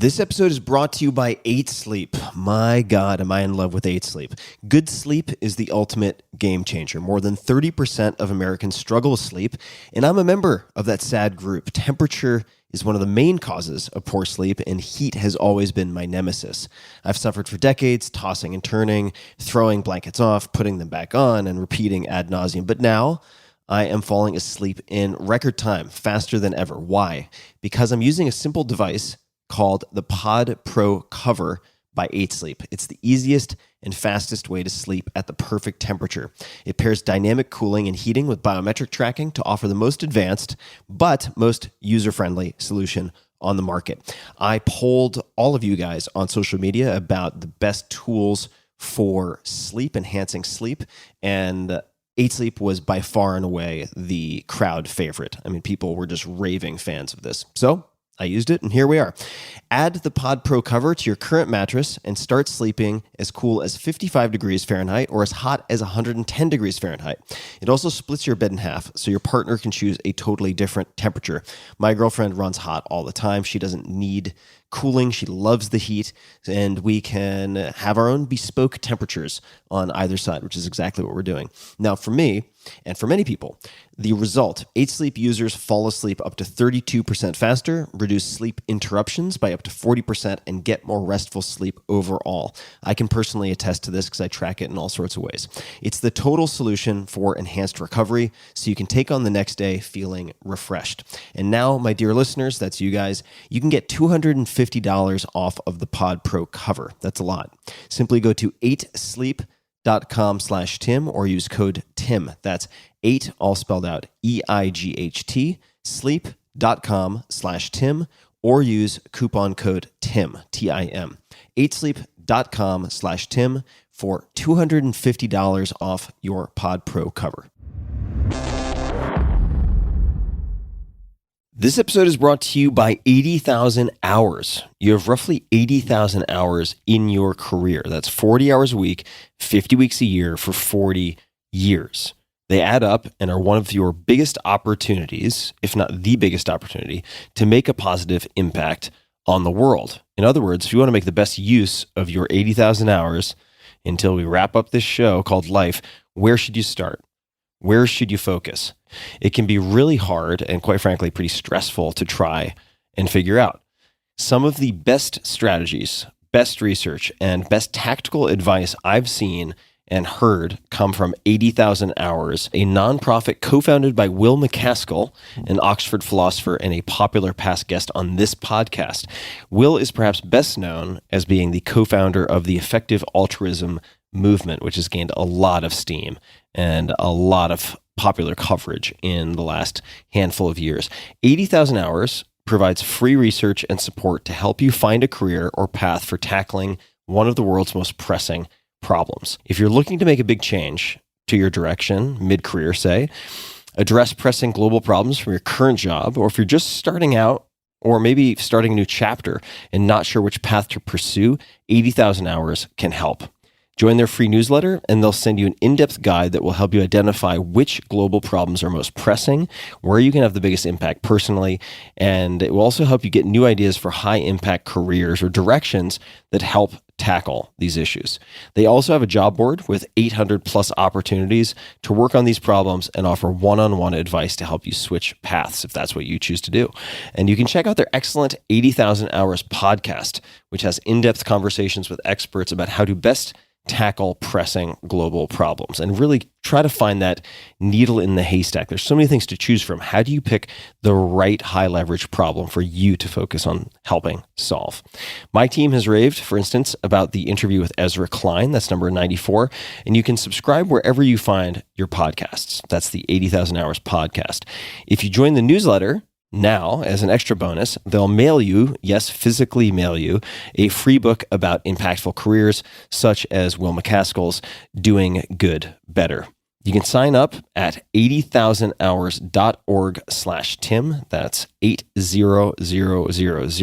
This episode is brought to you by 8 Sleep. My God, am I in love with 8 Sleep. Good sleep is the ultimate game changer. More than 30% of Americans struggle with sleep, and I'm a member of that sad group. Temperature is one of the main causes of poor sleep, and heat has always been my nemesis. I've suffered for decades, tossing and turning, throwing blankets off, putting them back on, and repeating ad nauseum. But now, I am falling asleep in record time, faster than ever. Why? Because I'm using a simple device called the Pod Pro Cover by 8 Sleep. It's the easiest and fastest way to sleep at the perfect temperature. It pairs dynamic cooling and heating with biometric tracking to offer the most advanced but most user-friendly solution on the market. I polled all of you guys on social media about the best tools for sleep, enhancing sleep, and 8 Sleep was by far and away the crowd favorite. I mean, people were just raving fans of this. So I used it, and here we are. Add the Pod Pro cover to your current mattress and start sleeping as cool as 55 degrees Fahrenheit or as hot as 110 degrees Fahrenheit. It also splits your bed in half, so your partner can choose a totally different temperature. My girlfriend runs hot all the time. She doesn't need cooling. She loves the heat, and we can have our own bespoke temperatures on either side, which is exactly what we're doing. Now, for me, and for many people, the result, 8 Sleep users fall asleep up to 32% faster, reduce sleep interruptions by up to 40%, and get more restful sleep overall. I can personally attest to this because I track it in all sorts of ways. It's the total solution for enhanced recovery, so you can take on the next day feeling refreshed. And now, my dear listeners, that's you guys, you can get $250 off of the Pod Pro cover. That's a lot. Simply go to 8sleep.com/Tim or use code TIM. That's 8, all spelled out, EIGHT, sleep.com/Tim, or use coupon code TIM, T-I-M. 8sleep.com/Tim for $250 off your Pod Pro cover. This episode is brought to you by 80,000 hours. You have roughly 80,000 hours in your career. That's 40 hours a week, 50 weeks a year for 40 years. They add up and are one of your biggest opportunities, if not the biggest opportunity, to make a positive impact on the world. In other words, if you want to make the best use of your 80,000 hours until we wrap up this show called Life, where should you start? Where should you focus? It can be really hard and, quite frankly, pretty stressful to try and figure out. Some of the best strategies, best research, and best tactical advice I've seen and heard come from 80,000 Hours, a nonprofit co-founded by Will MacAskill, an Oxford philosopher and a popular past guest on this podcast. Will is perhaps best known as being the co-founder of the Effective Altruism movement, which has gained a lot of steam and a lot of popular coverage in the last handful of years. 80,000 Hours provides free research and support to help you find a career or path for tackling one of the world's most pressing problems. If you're looking to make a big change to your direction, mid-career, say, address pressing global problems from your current job, or if you're just starting out or maybe starting a new chapter and not sure which path to pursue, 80,000 Hours can help. Join their free newsletter, and they'll send you an in-depth guide that will help you identify which global problems are most pressing, where you can have the biggest impact personally, and it will also help you get new ideas for high-impact careers or directions that help tackle these issues. They also have a job board with 800 plus opportunities to work on these problems and offer one-on-one advice to help you switch paths if that's what you choose to do. And you can check out their excellent 80,000 Hours podcast, which has in-depth conversations with experts about how to best tackle pressing global problems and really try to find that needle in the haystack. There's so many things to choose from. How do you pick the right high leverage problem for you to focus on helping solve? My team has raved, for instance, about the interview with Ezra Klein. That's number 94. And you can subscribe wherever you find your podcasts. That's the 80,000 Hours podcast. If you join the newsletter now, as an extra bonus, they'll mail you, yes, physically mail you, a free book about impactful careers, such as Will MacAskill's Doing Good Better. You can sign up at 80,000hours.org/Tim. That's 80000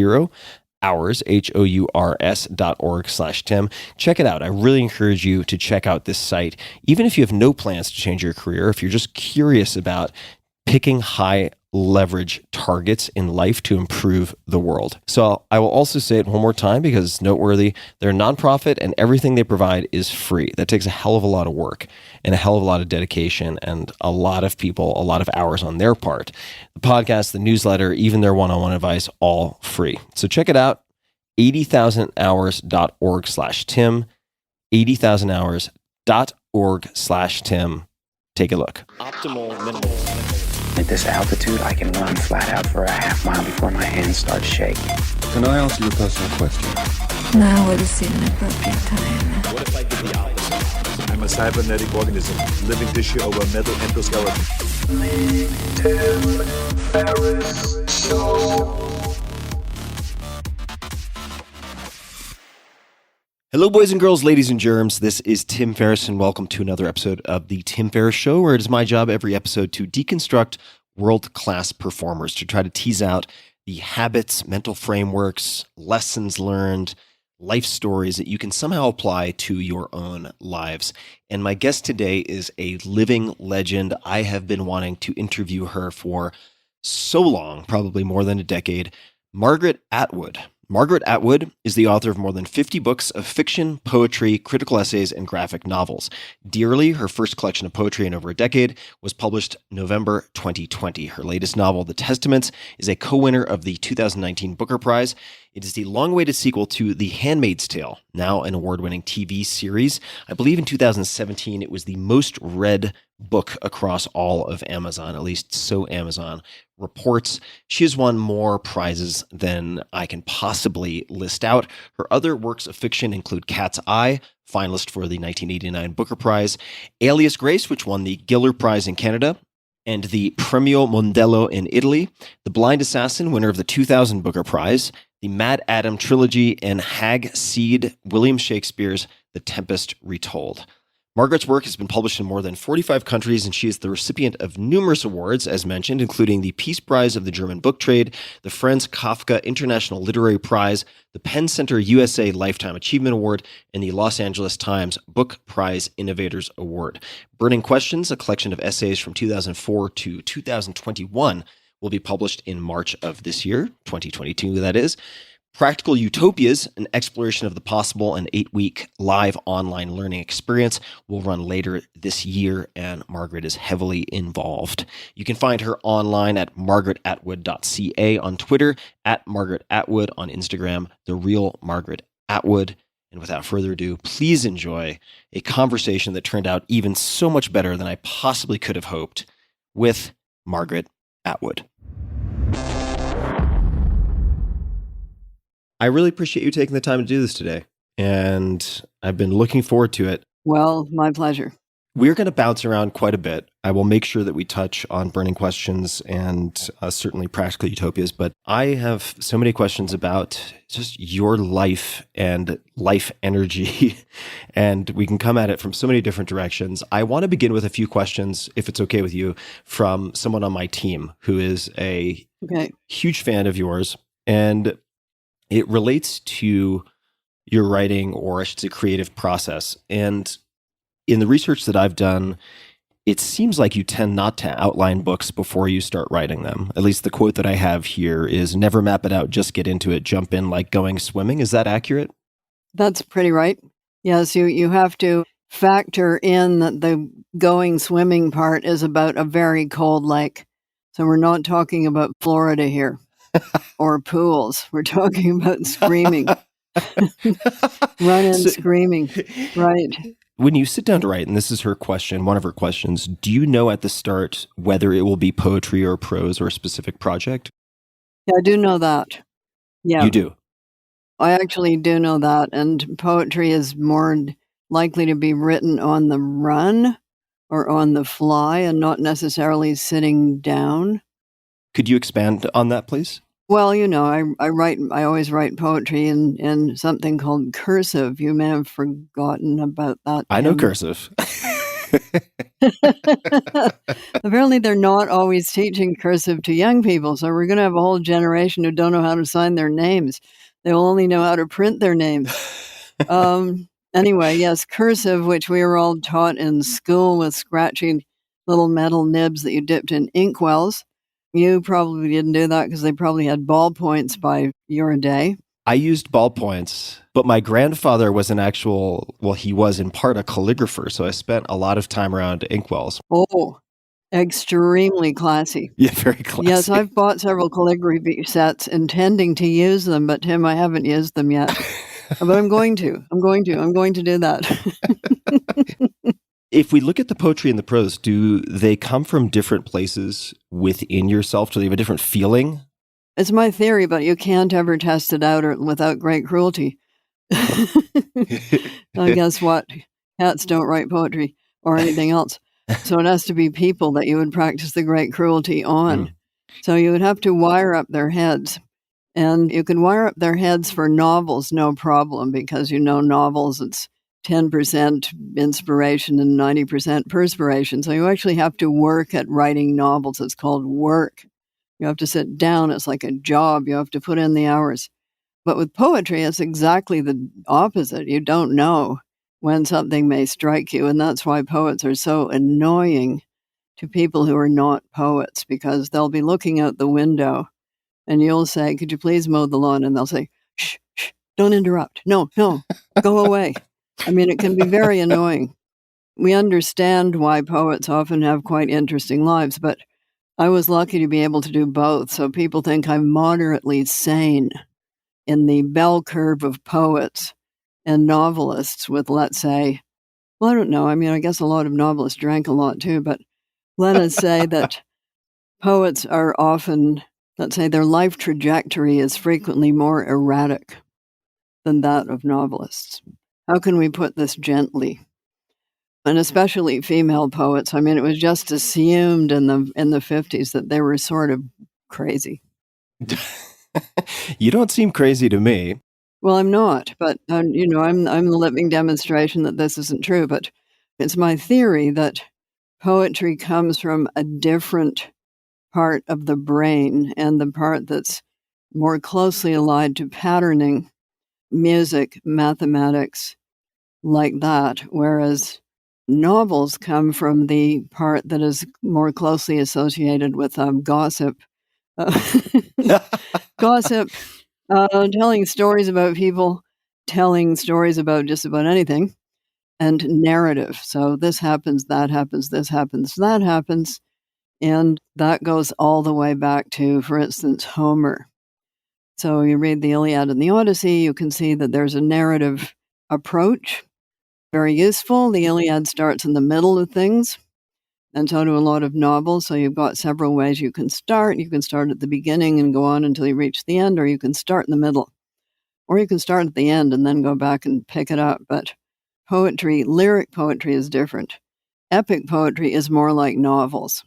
hours, HOURS.org/Tim. Check it out. I really encourage you to check out this site, even if you have no plans to change your career, if you're just curious about picking high leverage targets in life to improve the world. So I will also say it one more time because it's noteworthy. They're a nonprofit and everything they provide is free. That takes a hell of a lot of work and a hell of a lot of dedication and a lot of people, a lot of hours on their part. The podcast, the newsletter, even their one-on-one advice, all free. So check it out, 80,000hours.org/Tim, 80,000hours.org/Tim. Take a look. Optimal minimal. At this altitude, I can run flat out for a half mile before my hands start shaking. Can I ask you a personal question? Now would seem an appropriate time. What if I did the opposite? I'm a cybernetic organism, living tissue over metal endoskeleton. Hello, boys and girls, ladies and germs. This is Tim Ferriss, and welcome to another episode of The Tim Ferriss Show, where it is my job every episode to deconstruct world-class performers, to try to tease out the habits, mental frameworks, lessons learned, life stories that you can somehow apply to your own lives. And my guest today is a living legend. I have been wanting to interview her for so long, probably more than a decade, Margaret Atwood. Margaret Atwood is the author of more than 50 books of fiction, poetry, critical essays, and graphic novels. Dearly, her first collection of poetry in over a decade, was published November 2020. Her latest novel, The Testaments, is a co-winner of the 2019 Booker Prize. It is the long-awaited sequel to The Handmaid's Tale, now an award-winning TV series. I believe in 2017 it was the most read book across all of Amazon, at least so Amazon reports. She has won more prizes than I can possibly list out. Her other works of fiction include Cat's Eye, finalist for the 1989 Booker Prize, Alias Grace, which won the Giller Prize in Canada, and the Premio Mondello in Italy, The Blind Assassin, winner of the 2000 Booker Prize, the Mad Adam trilogy, and Hag Seed, William Shakespeare's The Tempest Retold. Margaret's work has been published in more than 45 countries, and she is the recipient of numerous awards, as mentioned, including the Peace Prize of the German Book Trade, the Franz Kafka International Literary Prize, the Penn Center USA Lifetime Achievement Award, and the Los Angeles Times Book Prize Innovators Award. Burning Questions, a collection of essays from 2004 to 2021, will be published in March of this year, 2022, that is. Practical Utopias, an exploration of the possible, an 8-week live online learning experience, will run later this year, and Margaret is heavily involved. You can find her online at margaretatwood.ca on Twitter, at Margaret Atwood on Instagram, The Real Margaret Atwood. And without further ado, please enjoy a conversation that turned out even so much better than I possibly could have hoped with Margaret Atwood. I really appreciate you taking the time to do this today, and I've been looking forward to it. Well, my pleasure. We're going to bounce around quite a bit. I will make sure that we touch on burning questions and certainly practical utopias, but I have so many questions about just your life and life energy, and we can come at it from so many different directions. I want to begin with a few questions, if it's okay with you, from someone on my team who is a huge fan of yours, and it relates to your writing, or I should say creative process. And in the research that I've done, it seems like you tend not to outline books before you start writing them. At least the quote that I have here is, never map it out, just get into it, jump in like going swimming. Is that accurate? That's pretty right. Yes, you have to factor in that the going swimming part is about a very cold lake. So we're not talking about Florida here. Or pools. We're talking about screaming. Screaming. Right. When you sit down to write, and this is her question, one of her questions, do you know at the start whether it will be poetry or prose or a specific project? Yeah, I do know that. Yeah. You do? I actually do know that. And poetry is more likely to be written on the run or on the fly and not necessarily sitting down. Could you expand on that, please? Well, I always write poetry in something called cursive. You may have forgotten about that. I know cursive. Apparently, they're not always teaching cursive to young people. So we're going to have a whole generation who don't know how to sign their names. They will only know how to print their names. Anyway, yes, cursive, which we were all taught in school with scratchy little metal nibs that you dipped in inkwells. You probably didn't do that because they probably had ballpoints by your day. I used ballpoints, but my grandfather was he was in part a calligrapher, so I spent a lot of time around inkwells. Oh, extremely classy. Yeah, very classy. Yes, I've bought several calligraphy sets intending to use them, but Tim, I haven't used them yet. But I'm going to. I'm going to do that. If we look at the poetry and the prose, do they come from different places within yourself? Do they have a different feeling? It's my theory, but you can't ever test it out without great cruelty. Guess what? Cats don't write poetry or anything else. So it has to be people that you would practice the great cruelty on. Mm. So you would have to wire up their heads. And you can wire up their heads for novels, no problem, because novels, it's 10% inspiration and 90% perspiration. So you actually have to work at writing novels. It's called work. You have to sit down. It's like a job. You have to put in the hours. But with poetry, it's exactly the opposite. You don't know when something may strike you. And that's why poets are so annoying to people who are not poets, because they'll be looking out the window and you'll say, "Could you please mow the lawn?" And they'll say, "Shh, shh, don't interrupt. No, go away." I mean, it can be very annoying. We understand why poets often have quite interesting lives, but I was lucky to be able to do both. So people think I'm moderately sane in the bell curve of poets and novelists with, let's say, well, I don't know. I mean, I guess a lot of novelists drank a lot too, but let us say that poets are often, let's say, their life trajectory is frequently more erratic than that of novelists. How can we put this gently? And especially female poets. I mean, it was just assumed in the 50s that they were sort of crazy. You don't seem crazy to me. Well, I'm not, but I'm the living demonstration that this isn't true. But it's my theory that poetry comes from a different part of the brain, and the part that's more closely allied to patterning, music, mathematics, like that, whereas novels come from the part that is more closely associated with gossip. Gossip, telling stories about people, telling stories about just about anything, and narrative. So this happens, that happens, this happens, that happens. And that goes all the way back to, for instance, Homer. So you read the Iliad and the Odyssey, you can see that there's a narrative approach. Very useful. The Iliad starts in the middle of things, and so do a lot of novels. So you've got several ways you can start. You can start at the beginning and go on until you reach the end, or you can start in the middle. Or you can start at the end and then go back and pick it up. But poetry, lyric poetry, is different. Epic poetry is more like novels.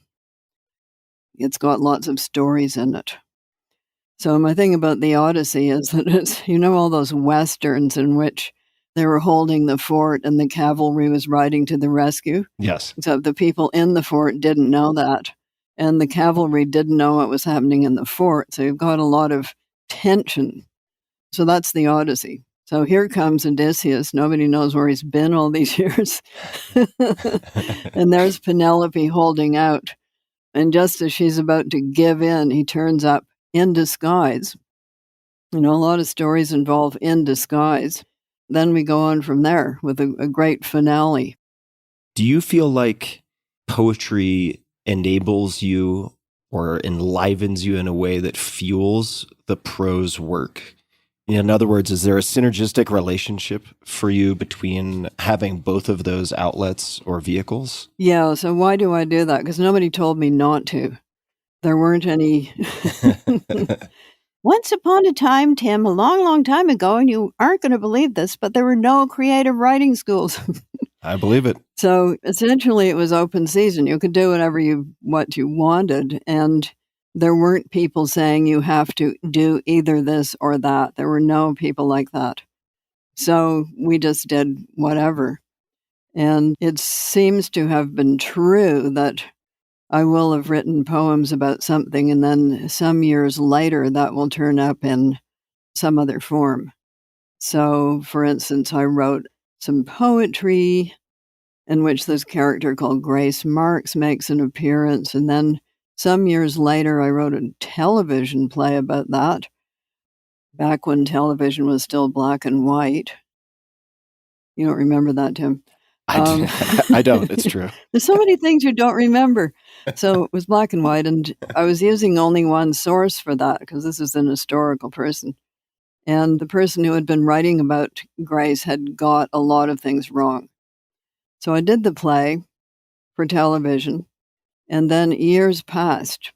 It's got lots of stories in it. So my thing about the Odyssey is that it's, all those westerns in which they were holding the fort and the cavalry was riding to the rescue. Yes. Except the people in the fort didn't know that. And the cavalry didn't know what was happening in the fort. So you've got a lot of tension. So that's the Odyssey. So here comes Odysseus. Nobody knows where he's been all these years. And there's Penelope holding out. And just as she's about to give in, he turns up in disguise. A lot of stories involve in disguise. Then we go on from there with a great finale. Do you feel like poetry enables you or enlivens you in a way that fuels the prose work? In other words, is there a synergistic relationship for you between having both of those outlets or vehicles? Yeah, so why do I do that? Because nobody told me not to. There weren't any... Once upon a time, Tim, a long, long time ago, and you aren't going to believe this, but there were no creative writing schools. I believe it. So essentially it was open season. You could do what you wanted, and there weren't people saying you have to do either this or that. There were no people like that. So we just did whatever. And it seems to have been true that I will have written poems about something, and then some years later that will turn up in some other form. So, for instance, I wrote some poetry in which this character called Grace Marks makes an appearance. And then some years later, I wrote a television play about that, back when television was still black and white. You don't remember that, Tim? I don't. It's true. There's so many things you don't remember. So it was black and white, and I was using only one source for that because this is an historical person. And the person who had been writing about Grace had got a lot of things wrong. So I did the play for television, and then years passed,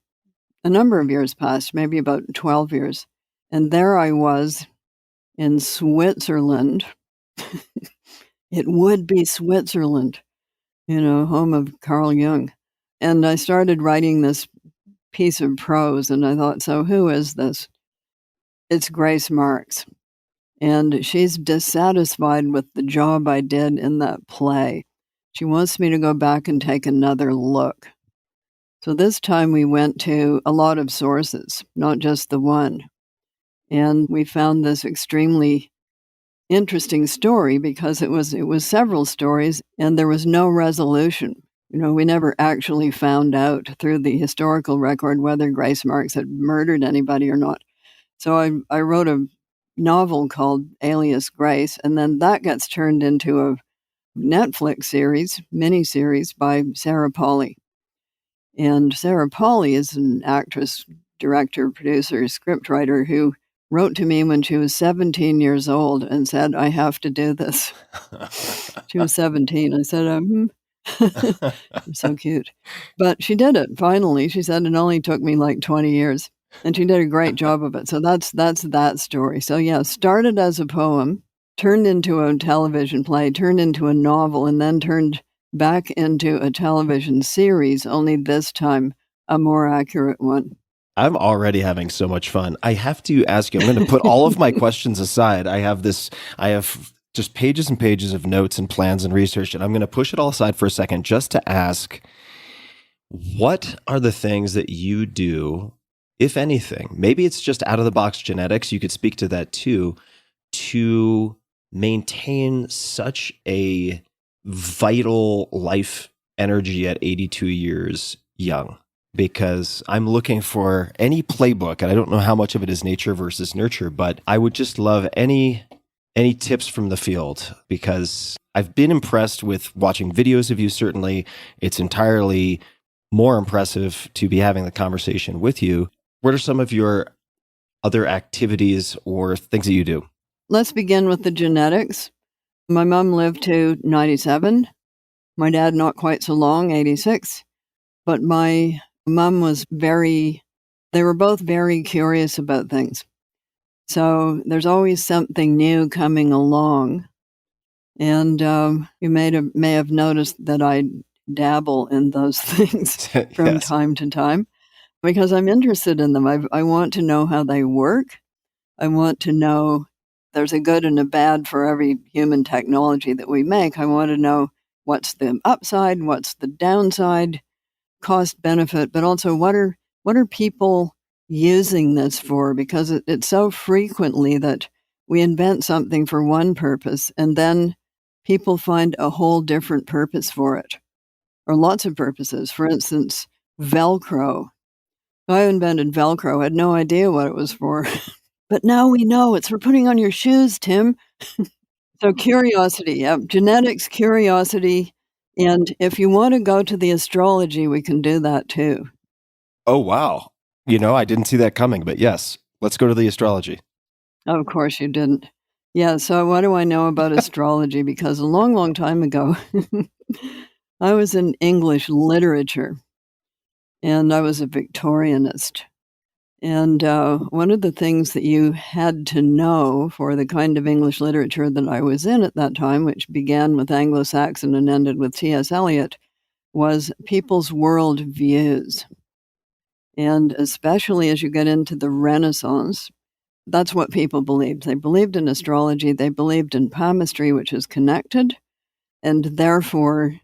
a number of years passed, maybe about 12 years. And there I was in Switzerland. It would be Switzerland, home of Carl Jung. And I started writing this piece of prose, and I thought, so who is this? It's Grace Marks. And she's dissatisfied with the job I did in that play. She wants me to go back and take another look. So this time we went to a lot of sources, not just the one. And we found this extremely interesting story because it was several stories and there was no resolution. We never actually found out through the historical record whether Grace Marks had murdered anybody or not. So I wrote a novel called Alias Grace, and then that gets turned into a Netflix series, miniseries by Sarah Polley. And Sarah Polley is an actress, director, producer, scriptwriter who wrote to me when she was 17 years old and said, I have to do this. She was 17. I said, You're so cute. But she did it, finally. She said it only took me like 20 years. And she did a great job of it. So that's that story. So yeah, started as a poem, turned into a television play, turned into a novel, and then turned back into a television series, only this time a more accurate one. I'm already having so much fun. I have to ask you, I'm going to put all of my questions aside. I have just pages and pages of notes and plans and research, and I'm going to push it all aside for a second just to ask, what are the things that you do, if anything, maybe it's just out of the box genetics, you could speak to that too, to maintain such a vital life energy at 82 years young? Because I'm looking for any playbook, and I don't know how much of it is nature versus nurture, but I would just love any tips from the field, because I've been impressed with watching videos of you. Certainly, it's entirely more impressive to be having the conversation with you. What are some of your other activities or things that you do? Let's begin with the genetics. My mom lived to 97. My dad, not quite so long, 86. But my mom was they were both very curious about things. So there's always something new coming along. And you may have noticed that I dabble in those things from Yes. time to time because I'm interested in them. I want to know how they work. I want to know there's a good and a bad for every human technology that we make. I want to know what's the upside, what's the downside, cost benefit, but also what are people using this for? Because it's so frequently that we invent something for one purpose and then people find a whole different purpose for it, or lots of purposes. For instance, Velcro. I invented Velcro, had no idea what it was for. But now we know it's for putting on your shoes, Tim. So curiosity, genetics, curiosity. And if you want to go to the astrology, we can do that too. Oh, wow. I didn't see that coming, but yes, let's go to the astrology. Of course you didn't. Yeah, so what do I know about astrology? Because a long, long time ago, I was in English literature, and I was a Victorianist. And one of the things that you had to know for the kind of English literature that I was in at that time, which began with Anglo-Saxon and ended with T.S. Eliot, was people's world views. And especially as you get into the Renaissance, that's what people believed. They believed in astrology. They believed in palmistry, which is connected. And therefore,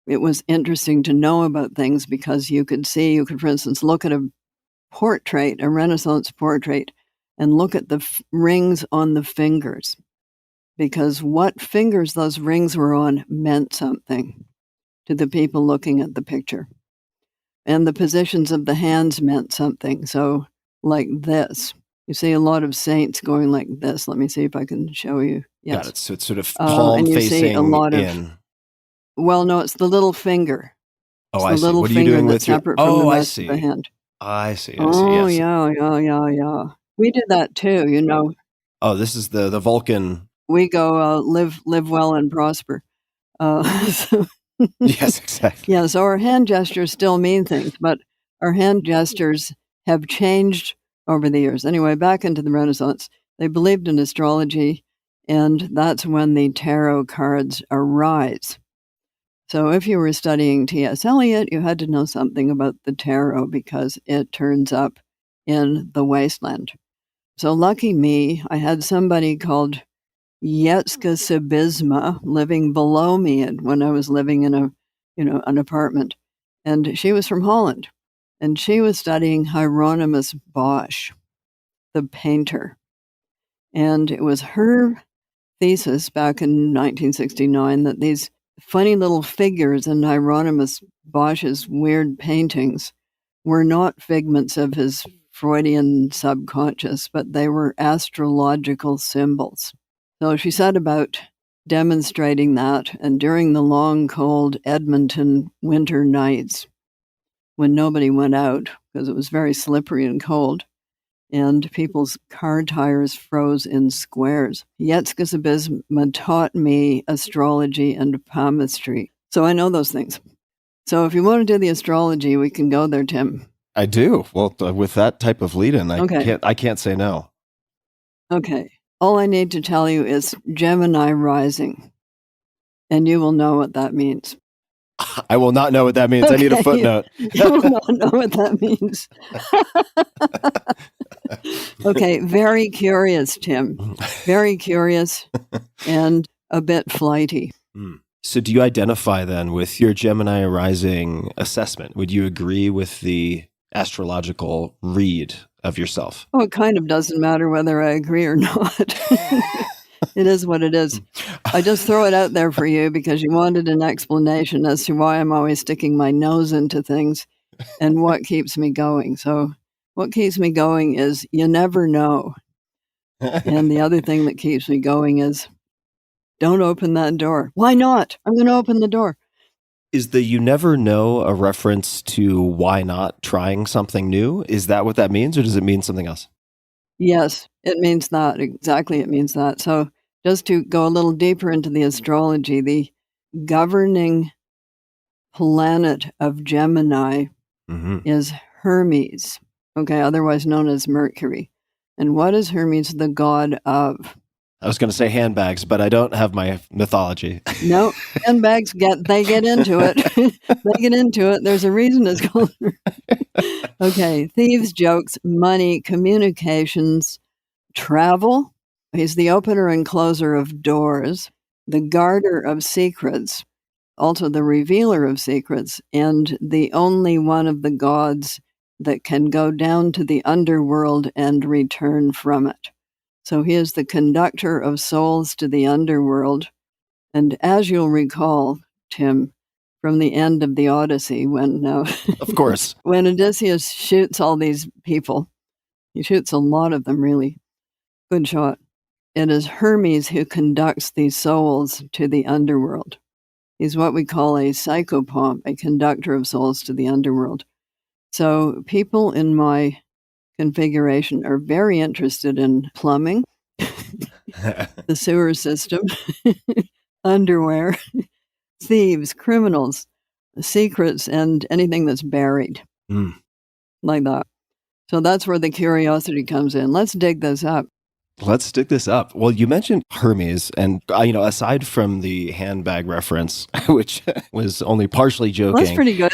it was interesting to know about things because you could, for instance, look at a portrait, a Renaissance portrait, and look at the rings on the fingers, because what fingers those rings were on meant something to the people looking at the picture. And the positions of the hands meant something. So, like this. You see a lot of saints going like this. Let me see if I can show you. Yes. Got it. So it's sort of palm and you facing see a lot in. of. Well, no, it's the little finger. Oh, It's I the see. little What are you finger doing that's with your? separate from the Oh, I rest of the see. hand. I see. Oh, Yes. yeah. We did that too, you know. Oh, this is the Vulcan. We go live well and prosper. So Yes, exactly. yeah, so our hand gestures still mean things, but our hand gestures have changed over the years. Anyway, back into the Renaissance, they believed in astrology, and that's when the tarot cards arise. So if you were studying T.S. Eliot, you had to know something about the tarot because it turns up in the wasteland. So lucky me, I had somebody called Yetska Sibisma living below me when I was living in an apartment. And she was from Holland. And she was studying Hieronymus Bosch, the painter. And it was her thesis back in 1969 that these funny little figures in Hieronymus Bosch's weird paintings were not figments of his Freudian subconscious, but they were astrological symbols. So she set about demonstrating that, and during the long, cold Edmonton winter nights, when nobody went out because it was very slippery and cold, and people's car tires froze in squares, Yetska Sibisma taught me astrology and palmistry. So I know those things. So if you want to do the astrology, we can go there, Tim. I do. Well, with that type of lead-in, Okay. I can't say no. Okay. All I need to tell you is Gemini rising, and you will know what that means. I will not know what that means. I need a Okay. footnote. You will not know what that means. Okay, very curious, Tim. Very curious and a bit flighty. So do you identify then with your Gemini rising assessment? Would you agree with the astrological read of yourself? Oh, it kind of doesn't matter whether I agree or not. It is what it is. I just throw it out there for you because you wanted an explanation as to why I'm always sticking my nose into things and what keeps me going. So what keeps me going is you never know. And the other thing that keeps me going is don't open that door. Why not? I'm going to open the door. Is the you never know a reference to why not trying something new? Is that what that means, or does it mean something else? Yes, it means that. Exactly, it means that. So just to go a little deeper into the astrology, the governing planet of Gemini is Hermes, okay, otherwise known as Mercury. And what is Hermes the god of? I was going to say handbags, but I don't have my mythology. No, handbags get into it. They get into it. There's a reason it's called. Okay, thieves, jokes, money, communications, travel. He's the opener and closer of doors, the guarder of secrets, also the revealer of secrets, and the only one of the gods that can go down to the underworld and return from it. So he is the conductor of souls to the underworld. And as you'll recall, Tim, from the end of the Odyssey, when Of course. when Odysseus shoots all these people, he shoots a lot of them, really. Good shot. It is Hermes who conducts these souls to the underworld. He's what we call a psychopomp, a conductor of souls to the underworld. So people in my configuration are very interested in plumbing, the sewer system, underwear, thieves, criminals, secrets, and anything that's buried. Like that. So that's where the curiosity comes in. Let's dig this up. Let's dig this up. Well, you mentioned Hermes, and aside from the handbag reference, which was only partially joking. That's pretty good.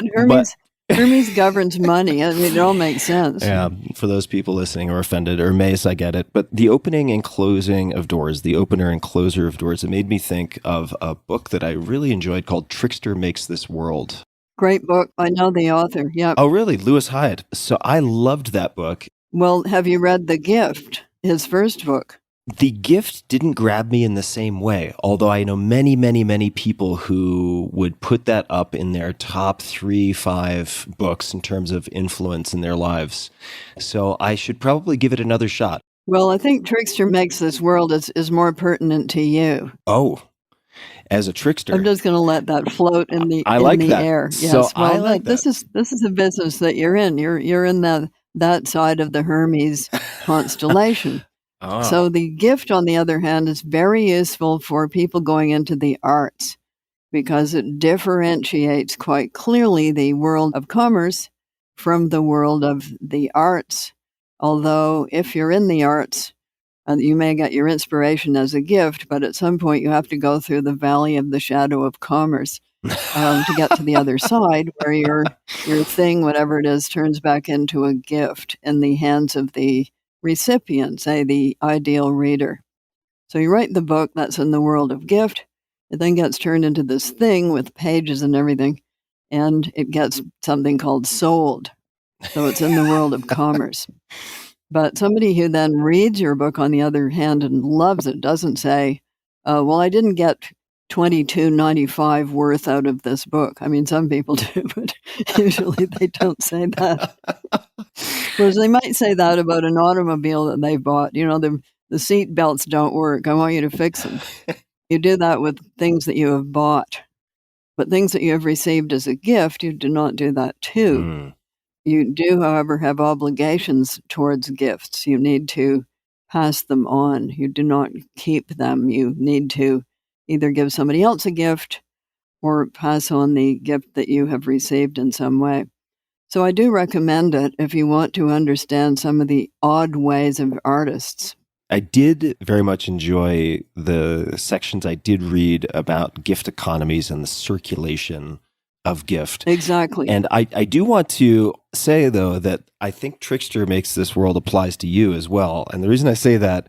Hermes governs money. I mean, it all makes sense. Yeah, for those people listening who are offended, Hermes, I get it. But the opening and closing of doors, the opener and closer of doors, it made me think of a book that I really enjoyed called Trickster Makes This World. Great book. I know the author. Yeah. Oh, really? Lewis Hyde. So I loved that book. Well, have you read The Gift, his first book? The Gift didn't grab me in the same way, although I know many, many, many people who would put that up in their top 3, 5 books in terms of influence in their lives. So I should probably give it another shot. Well, I think Trickster Makes This World is more pertinent to you. Oh, as a trickster. I'm just going to let that float in the I like that. air. So Yes. Well, I like this is a business that you're in. You're in that side of the Hermes constellation. Oh. So the Gift, on the other hand, is very useful for people going into the arts because it differentiates quite clearly the world of commerce from the world of the arts. Although if you're in the arts, you may get your inspiration as a gift, but at some point you have to go through the valley of the shadow of commerce to get to the other side, where your thing, whatever it is, turns back into a gift in the hands of the recipient, say the ideal reader. So you write the book that's in the world of gift. It then gets turned into this thing with pages and everything, and it gets something called sold. So it's in the world of commerce. But somebody who then reads your book, on the other hand, and loves it, doesn't say, well, I didn't get $22.95 worth out of this book. I mean, some people do, but usually they don't say that. Whereas they might say that about an automobile that they bought. You know, the seat belts don't work. I want you to fix them. You do that with things that you have bought. But things that you have received as a gift, you do not do that too. Mm. You do, however, have obligations towards gifts. You need to pass them on. You do not keep them. You need to either give somebody else a gift or pass on the gift that you have received in some way. So I do recommend it if you want to understand some of the odd ways of artists. I did very much enjoy the sections I did read about gift economies and the circulation of gift. Exactly. And I do want to say, though, that I think Trickster Makes This World applies to you as well. And the reason I say that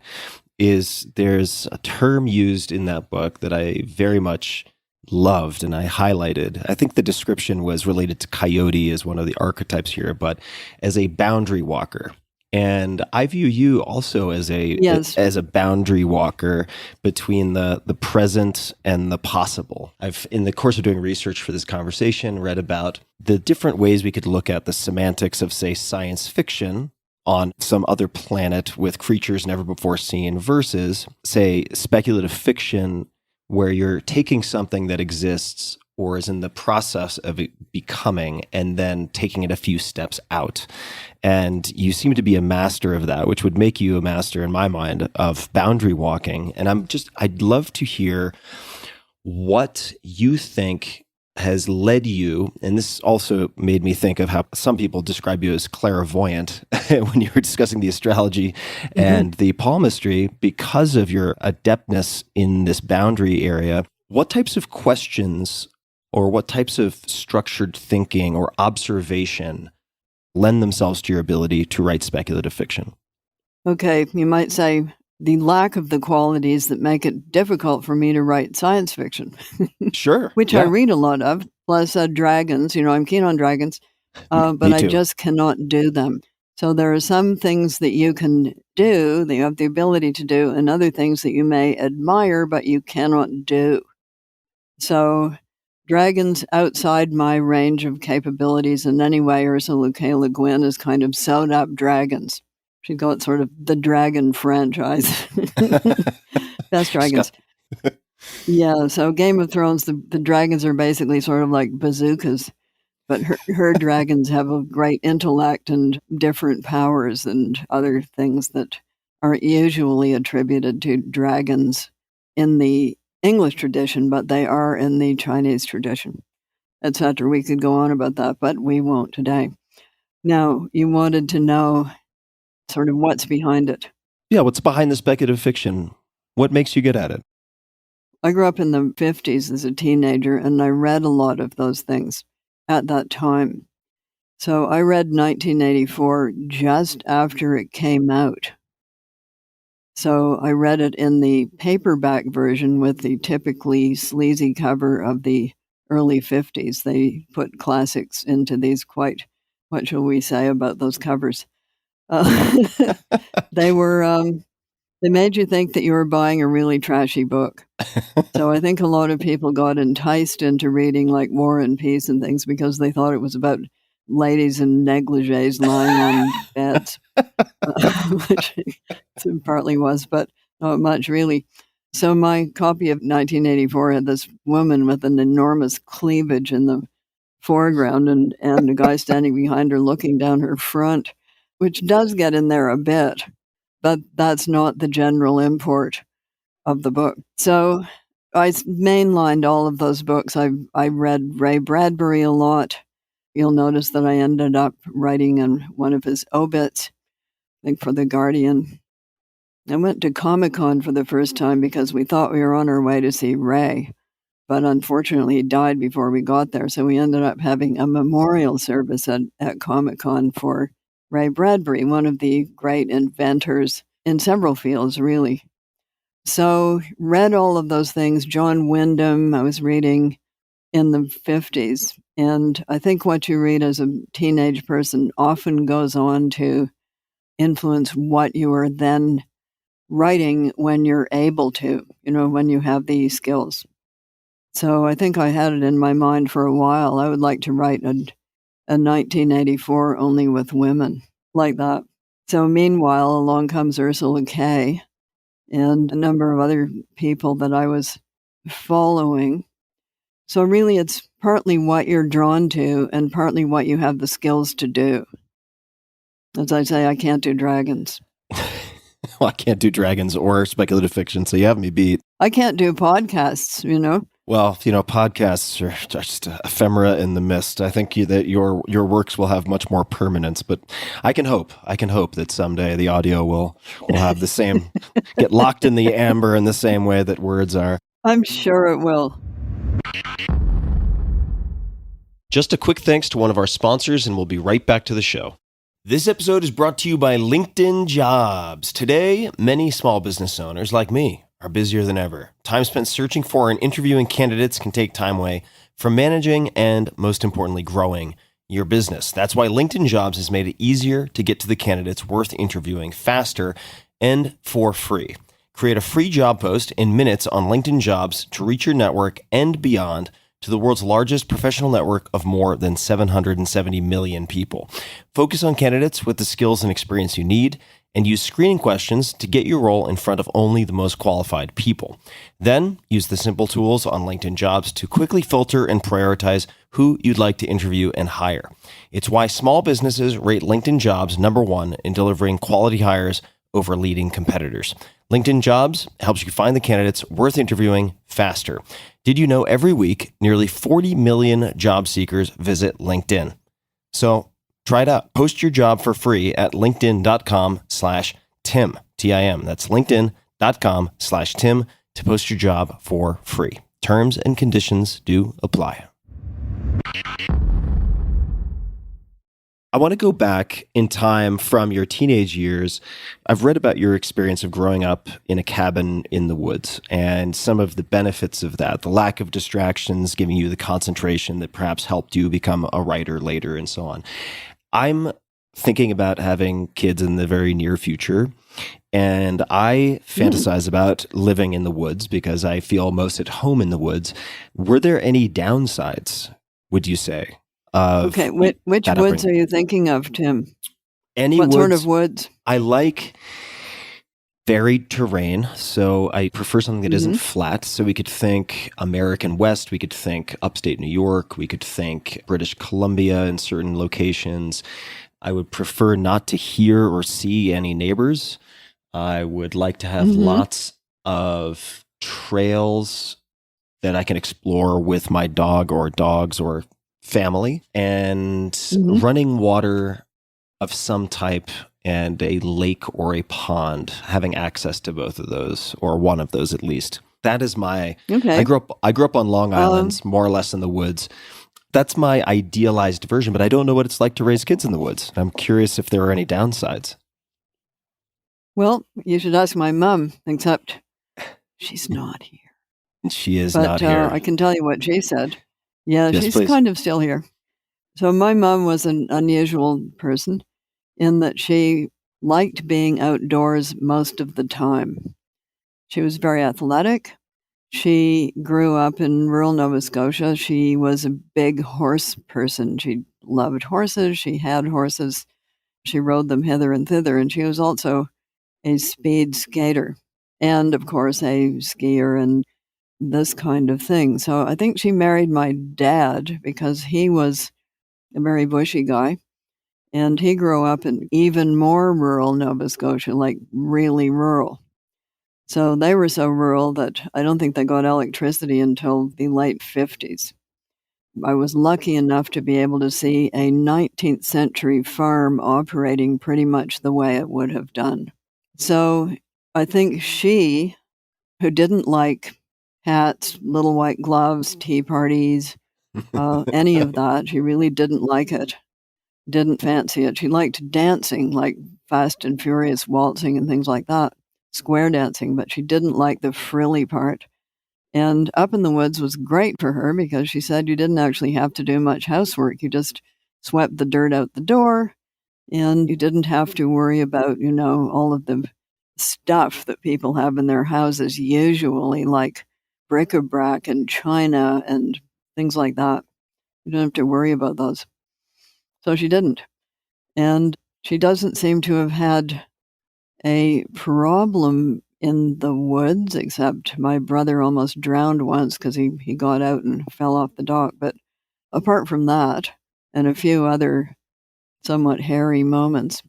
is there's a term used in that book that I very much loved and I highlighted. I think the description was related to coyote as one of the archetypes here, but as a boundary walker. And I view you also as a boundary walker between the present and the possible. I've, in the course of doing research for this conversation, read about the different ways we could look at the semantics of, say, science fiction on some other planet with creatures never before seen versus, say, speculative fiction, where you're taking something that exists or is in the process of it becoming and then taking it a few steps out. And you seem to be a master of that, which would make you a master, in my mind, of boundary walking. And I'd love to hear what you think has led you, and this also made me think of how some people describe you as clairvoyant when you were discussing the astrology and the palmistry, because of your adeptness in this boundary area. What types of questions or what types of structured thinking or observation lend themselves to your ability to write speculative fiction? Okay, you might say the lack of the qualities that make it difficult for me to write science fiction. Sure. Which I read a lot of, plus dragons. You know, I'm keen on dragons, but I just cannot do them. So there are some things that you can do, that you have the ability to do, and other things that you may admire, but you cannot do. So dragons outside my range of capabilities in any way. Ursula K. Le Guin is kind of sewed up dragons. She got sort of the dragon franchise. Best dragons. Yeah, so Game of Thrones, the dragons are basically sort of like bazookas, but her dragons have a great intellect and different powers and other things that aren't usually attributed to dragons in the English tradition, but they are in the Chinese tradition, etc. We could go on about that, but we won't today. Now, you wanted to know sort of what's behind it. Yeah, what's behind the speculative fiction? What makes you good at it? I grew up in the 50s as a teenager, and I read a lot of those things at that time. So I read 1984 just after it came out. So I read it in the paperback version with the typically sleazy cover of the early 50s. They put classics into these quite, what shall we say about those covers? They were They made you think that you were buying a really trashy book. So I think a lot of people got enticed into reading like War and Peace and things because they thought it was about ladies in negligees lying on beds, which it partly was, but not much really. So my copy of 1984 had this woman with an enormous cleavage in the foreground and a guy standing behind her looking down her front, which does get in there a bit, but that's not the general import of the book. So I mainlined all of those books. I read Ray Bradbury a lot. You'll notice that I ended up writing in one of his obits, I think for The Guardian. I went to Comic-Con for the first time because we thought we were on our way to see Ray, but unfortunately he died before we got there. So we ended up having a memorial service at Comic-Con for Ray Bradbury, one of the great inventors in several fields, really. So read all of those things. John Wyndham, I was reading in the 50s. And I think what you read as a teenage person often goes on to influence what you are then writing when you're able to, when you have the skills. So I think I had it in my mind for a while. I would like to write a 1984 only with women, like that. So meanwhile, along comes Ursula K. and a number of other people that I was following. So really, it's partly what you're drawn to and partly what you have the skills to do. As I say, I can't do dragons. Well, I can't do dragons or speculative fiction, so you have me beat. I can't do podcasts, Well, podcasts are just ephemera in the mist. I think that your works will have much more permanence, but I can hope that someday the audio will have the same, get locked in the amber in the same way that words are. I'm sure it will. Just a quick thanks to one of our sponsors, and we'll be right back to the show. This episode is brought to you by LinkedIn Jobs. Today, many small business owners like me are busier than ever. Time spent searching for and interviewing candidates can take time away from managing and, most importantly, growing your business. That's why LinkedIn Jobs has made it easier to get to the candidates worth interviewing faster and for free. Create a free job post in minutes on LinkedIn Jobs to reach your network and beyond to the world's largest professional network of more than 770 million people. Focus on candidates with the skills and experience you need, and use screening questions to get your role in front of only the most qualified people. Then, use the simple tools on LinkedIn Jobs to quickly filter and prioritize who you'd like to interview and hire. It's why small businesses rate LinkedIn Jobs #1 in delivering quality hires over leading competitors. LinkedIn Jobs helps you find the candidates worth interviewing faster. Did you know every week, nearly 40 million job seekers visit LinkedIn? So try it out. Post your job for free at linkedin.com/Tim, T-I-M. That's linkedin.com/Tim to post your job for free. Terms and conditions do apply. I want to go back in time from your teenage years. I've read about your experience of growing up in a cabin in the woods and some of the benefits of that, the lack of distractions, giving you the concentration that perhaps helped you become a writer later and so on. I'm thinking about having kids in the very near future, and I fantasize about living in the woods because I feel most at home in the woods. Were there any downsides, would you say? Okay, which woods are you thinking of, Tim? What sort of woods? I like varied terrain, so I prefer something that isn't flat. So we could think American West, we could think upstate New York, we could think British Columbia in certain locations. I would prefer not to hear or see any neighbors. I would like to have lots of trails that I can explore with my dog or dogs or family, and running water of some type and a lake or a pond, having access to both of those or one of those at least. That is my I grew up on Long Island, more or less in the woods. That's my idealized version, but I don't know what it's like to raise kids in the woods. I'm curious if there are any downsides. Well, you should ask my mom, except she's not here. She is not here. I can tell you what she said. Yeah, Yes, she's please. kind of still here. So my mom was an unusual person in that she liked being outdoors most of the time. She was very athletic. She grew up in rural Nova Scotia. She was a big horse person. She loved horses. She had horses. She rode them hither and thither. And she was also a speed skater and, of course, a skier and this kind of thing. So I think she married my dad because he was a very bushy guy. And he grew up in even more rural Nova Scotia, like really rural. So they were so rural that I don't think they got electricity until the late 50s. I was lucky enough to be able to see a 19th century farm operating pretty much the way it would have done. So I think she, who didn't like hats, little white gloves, tea parties, any of that, she really didn't like it, didn't fancy it. She liked dancing, like Fast and Furious waltzing and things like that, square dancing, but she didn't like the frilly part. And up in the woods was great for her because she said you didn't actually have to do much housework. You just swept the dirt out the door and you didn't have to worry about, all of the stuff that people have in their houses, usually like bric-a-brac and china and things like that. You don't have to worry about those. So she didn't. And she doesn't seem to have had a problem in the woods, except my brother almost drowned once because he got out and fell off the dock. But apart from that, and a few other somewhat hairy moments,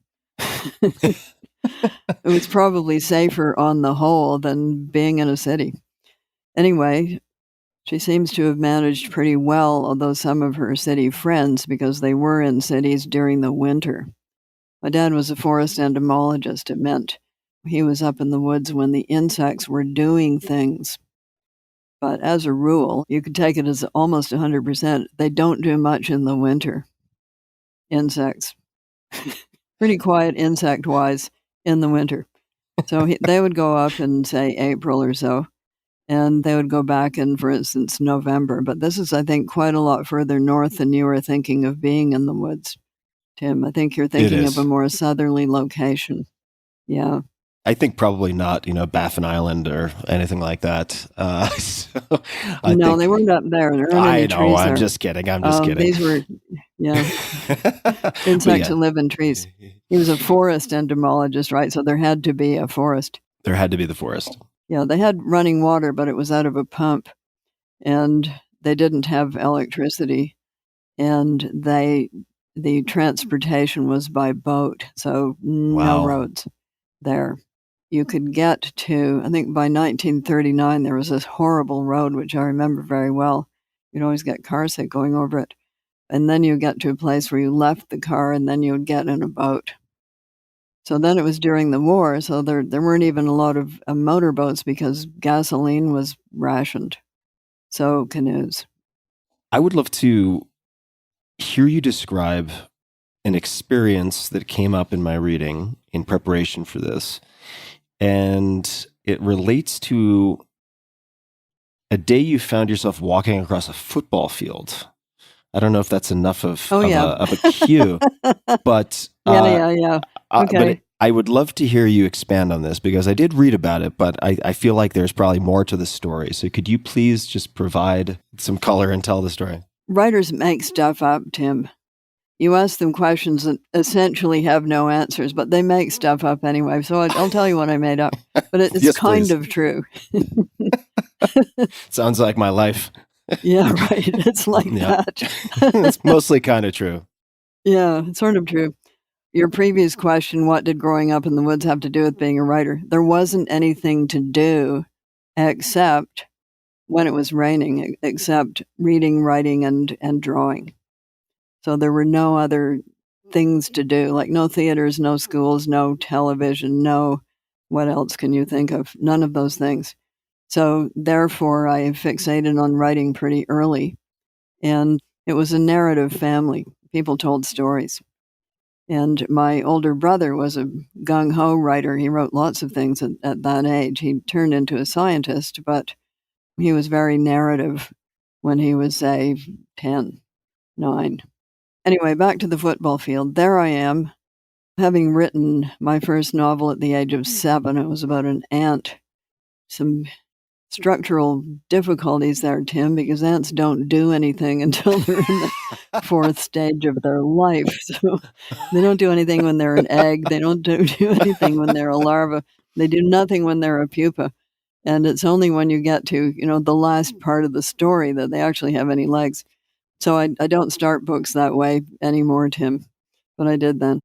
it was probably safer on the whole than being in a city. Anyway, she seems to have managed pretty well, although some of her city friends, because they were in cities during the winter. My dad was a forest entomologist. It meant he was up in the woods when the insects were doing things. But as a rule, you could take it as almost 100%. They don't do much in the winter. Insects. Pretty quiet insect-wise in the winter. So they would go up in, say, April or so, and they would go back in, for instance, November. But this is, I think, quite a lot further north than you were thinking of being in the woods, Tim. I think you're thinking of a more southerly location. Yeah. I think probably not, Baffin Island or anything like that. They weren't up there. There aren't any trees there. I'm just kidding. These were, insects that live in trees. He was a forest entomologist, right? So there had to be a forest. There had to be the forest. Yeah, they had running water, but it was out of a pump. And they didn't have electricity. And the transportation was by boat. So no roads there. You could get to, I think by 1939, there was this horrible road, which I remember very well. You'd always get car sick going over it. And then you get to a place where you left the car and then you would get in a boat. So then it was during the war, so there weren't even a lot of motorboats because gasoline was rationed. So canoes. I would love to hear you describe an experience that came up in my reading in preparation for this. And it relates to a day you found yourself walking across a football field. I don't know if that's enough of a cue, but yeah. Okay. But I would love to hear you expand on this because I did read about it, but I feel like there's probably more to the story. So could you please just provide some color and tell the story? Writers make stuff up, Tim. You ask them questions that essentially have no answers, but they make stuff up anyway. So I'll tell you what I made up, but it's yes, kind please. of true. Sounds like my life. Yeah, right. It's like that. It's mostly kind of true. Yeah, it's sort of true. Your previous question, what did growing up in the woods have to do with being a writer? There wasn't anything to do except when it was raining, except reading, writing, and drawing. So there were no other things to do, like no theaters, no schools, no television, no, what else can you think of? None of those things. So therefore, I fixated on writing pretty early. And it was a narrative family. People told stories. And my older brother was a gung-ho writer. He wrote lots of things at that age. He turned into a scientist, but he was very narrative when he was, say, 10, 9. Anyway, back to the football field. There I am, having written my first novel at the age of 7, it was about an ant. Some structural difficulties there, Tim, because ants don't do anything until they're in the fourth stage of their life. So they don't do anything when they're an egg. They don't do anything when they're a larva. They do nothing when they're a pupa. And it's only when you get to, the last part of the story that they actually have any legs. So I don't start books that way anymore, Tim, but I did then.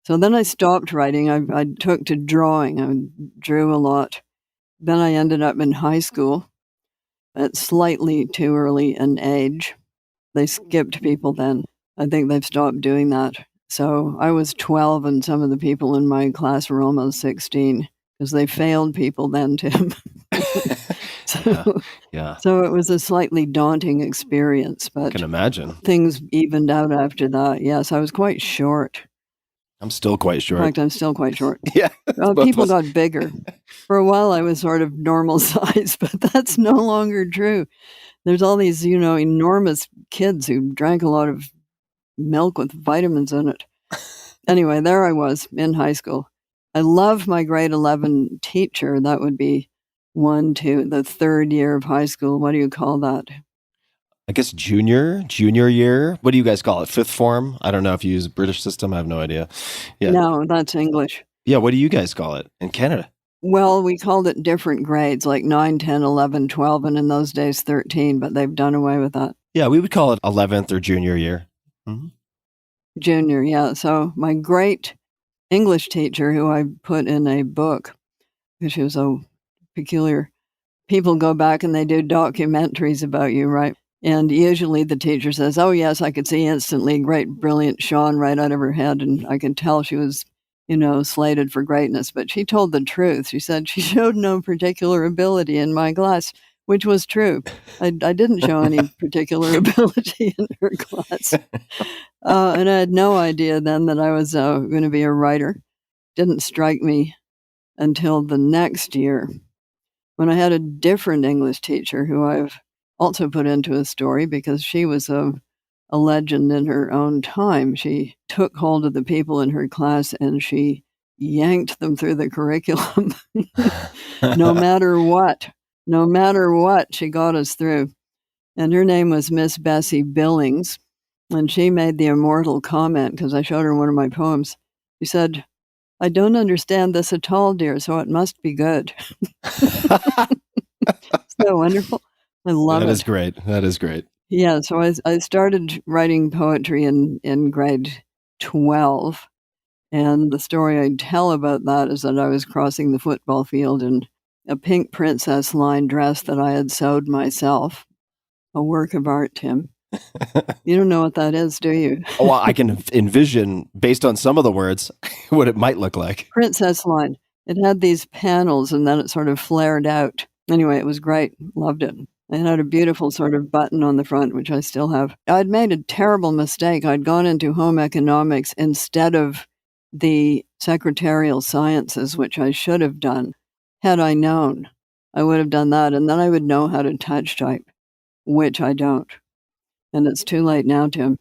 So then I stopped writing. I took to drawing. I drew a lot. Then I ended up in high school at slightly too early an age. They skipped people then. I think they've stopped doing that. So I was 12 and some of the people in my class were almost 16 because they failed people then, Tim. Yeah. So it was a slightly daunting experience, I but can imagine. things evened out after that. Yes, I was quite short. I'm still quite In short. fact, I'm still quite short. Yeah. People got bigger. For a while, I was sort of normal size, but that's no longer true. There's all these, enormous kids who drank a lot of milk with vitamins in it. Anyway, there I was in high school. I love my grade 11 teacher. That would be the third year of high school. What do you call that? I guess junior year. What do you guys call it? Fifth form? I don't know if you use the British system. I have no idea. Yeah. No, that's English. Yeah. What do you guys call it in Canada? Well, we called it different grades, like 9, 10, 11, 12, and in those days 13, but they've done away with that. Yeah, we would call it 11th or junior year. Mm-hmm. Junior, yeah. So my great English teacher, who I put in a book, because she was so peculiar, people go back and they do documentaries about you, right? And usually the teacher says, oh, yes, I could see instantly great, brilliant Sean right out of her head. And I could tell she was, slated for greatness. But she told the truth. She said she showed no particular ability in my class, which was true. I didn't show any particular ability in her class. And I had no idea then that I was going to be a writer. Didn't strike me until the next year when I had a different English teacher who I've also put into a story because she was a legend in her own time. She took hold of the people in her class and she yanked them through the curriculum. No matter what, she got us through. And her name was Miss Bessie Billings. And she made the immortal comment, because I showed her one of my poems. She said, I don't understand this at all, dear, so it must be good. So wonderful. I love it. That is great. Yeah, so I started writing poetry in grade 12. And the story I tell about that is that I was crossing the football field in a pink princess line dress that I had sewed myself. A work of art, Tim. You don't know what that is, do you? Oh, well, I can envision, based on some of the words, what it might look like. Princess line. It had these panels and then it sort of flared out. Anyway, it was great. Loved it. It had a beautiful sort of button on the front, which I still have. I'd made a terrible mistake. I'd gone into home economics instead of the secretarial sciences, which I should have done. Had I known, I would have done that, and then I would know how to touch type, which I don't. And it's too late now, Tim.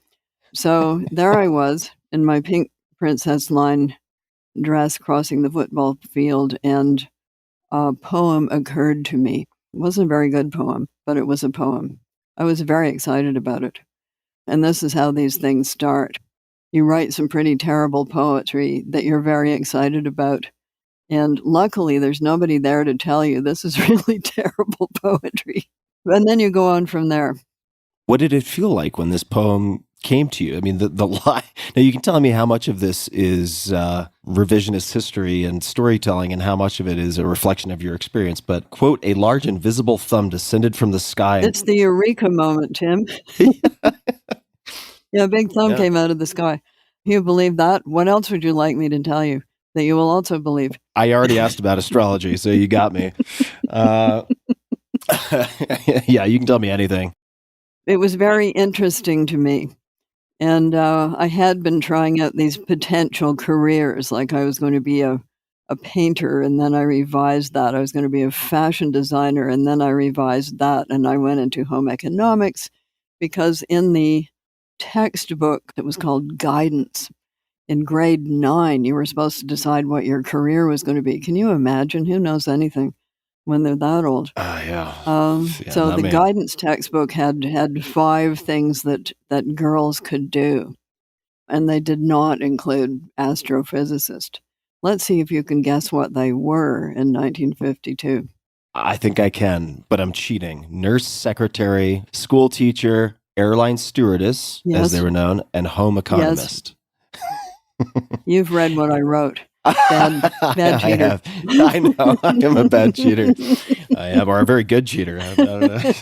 So there I was in my pink princess line dress crossing the football field, and a poem occurred to me. It wasn't a very good poem, but it was a poem. I was very excited about it. And this is how these things start. You write some pretty terrible poetry that you're very excited about. And luckily, there's nobody there to tell you this is really terrible poetry. And then you go on from there. What did it feel like when this poem came to you? I mean, the line. Now, you can tell me how much of this is revisionist history and storytelling and how much of it is a reflection of your experience. But, quote, a large invisible thumb descended from the sky. It's the eureka moment, Tim. Yeah, a big thumb came out of the sky. You believe that? What else would you like me to tell you that you will also believe? I already asked about astrology, so you got me. Yeah, you can tell me anything. It was very interesting to me. And I had been trying out these potential careers, like I was going to be a painter, and then I revised that. I was going to be a fashion designer, and then I revised that. And I went into home economics because in the textbook that was called Guidance, in grade 9, you were supposed to decide what your career was going to be. Can you imagine? Who knows anything when they're that old? Yeah. So not the me. guidance textbook had 5 things that girls could do, and they did not include astrophysicist. Let's see if you can guess what they were in 1952. I think I can, but I'm cheating. Nurse, secretary, school teacher, airline stewardess, as Yes. they were known, and home economist. You've read what I wrote. Bad I cheater. have. I know. I am a bad cheater. I am, or a very good cheater. I don't know.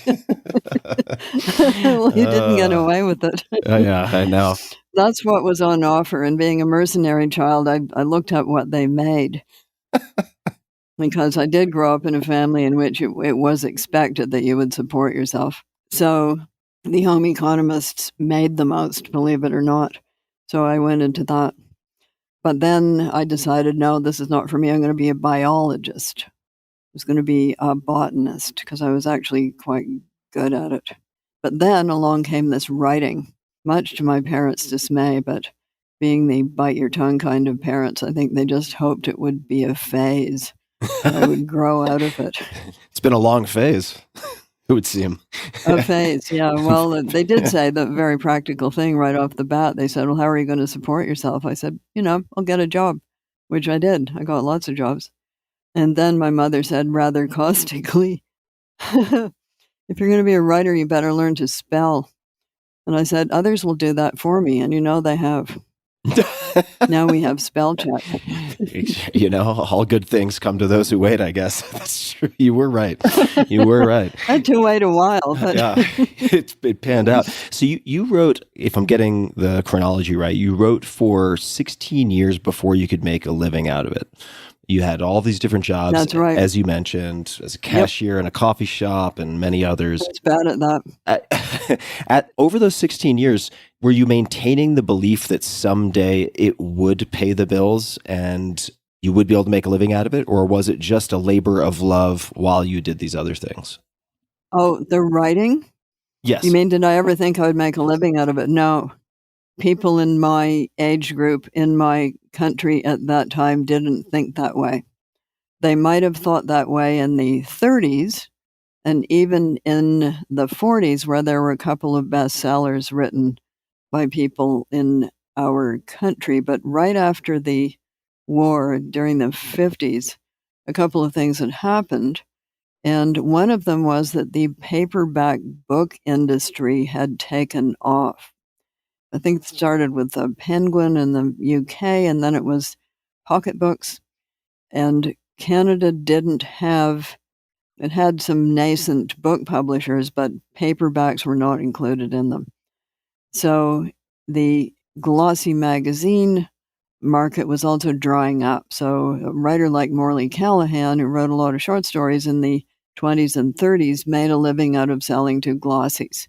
Well, you didn't get away with it. Yeah, I know. That's what was on offer. And being a mercenary child, I looked up what they made. Because I did grow up in a family in which it was expected that you would support yourself. So the home economists made the most, believe it or not. So I went into that. But then I decided, no, this is not for me. I'm going to be a biologist. I was going to be a botanist because I was actually quite good at it. But then along came this writing, much to my parents' dismay, but being the bite your tongue kind of parents, I think they just hoped it would be a phase. I would grow out of it. It's been a long phase, it would seem. A phase, yeah. Well, they did say the very practical thing right off the bat. They said, well, how are you going to support yourself? I said, I'll get a job, which I did. I got lots of jobs. And then my mother said rather caustically, if you're going to be a writer, you better learn to spell. And I said, others will do that for me. And they have. Now we have spell check. All good things come to those who wait, I guess. That's true. You were right. You were right. I had to wait a while. But yeah, it panned out. So you wrote, if I'm getting the chronology right, you wrote for 16 years before you could make a living out of it. You had all these different jobs, That's right. as you mentioned, as a cashier in a coffee shop and many others. I was bad at that. Over those 16 years, were you maintaining the belief that someday it would pay the bills and you would be able to make a living out of it? Or was it just a labor of love while you did these other things? Oh, the writing? Yes. You mean, did I ever think I would make a living out of it? No. People in my age group, in my country at that time, didn't think that way. They might have thought that way in the 30s and even in the 40s, where there were a couple of bestsellers written by people in our country. But right after the war, during the 50s, a couple of things had happened. And one of them was that the paperback book industry had taken off. I think it started with the Penguin in the UK, and then it was pocketbooks. And Canada didn't have, it had some nascent book publishers, but paperbacks were not included in them. So the glossy magazine market was also drying up. So a writer like Morley Callahan, who wrote a lot of short stories in the 20s and 30s, made a living out of selling to glossies.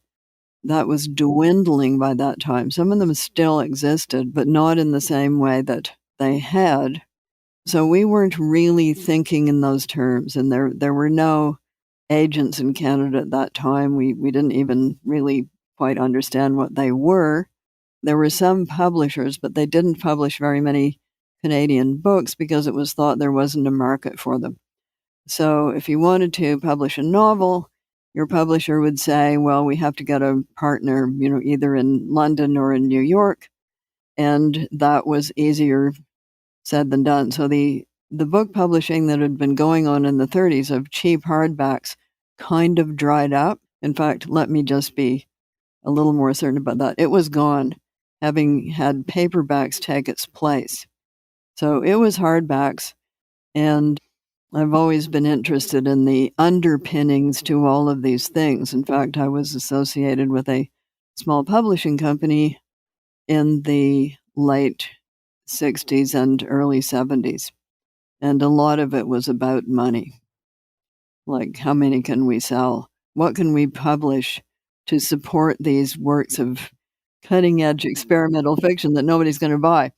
That was dwindling by that time. Some of them still existed, but not in the same way that they had. So we weren't really thinking in those terms, and there were no agents in Canada at that time. We didn't even really quite understand what they were. There were some publishers, but they didn't publish very many Canadian books because it was thought there wasn't a market for them. So if you wanted to publish a novel, your publisher would say, well, we have to get a partner, either in London or in New York. And that was easier said than done. So the book publishing that had been going on in the 30s of cheap hardbacks kind of dried up. In fact, let me just be a little more certain about that. It was gone, having had paperbacks take its place. So it was hardbacks, and I've always been interested in the underpinnings to all of these things. In fact, I was associated with a small publishing company in the late 60s and early 70s. And a lot of it was about money. Like, how many can we sell? What can we publish to support these works of cutting-edge experimental fiction that nobody's going to buy?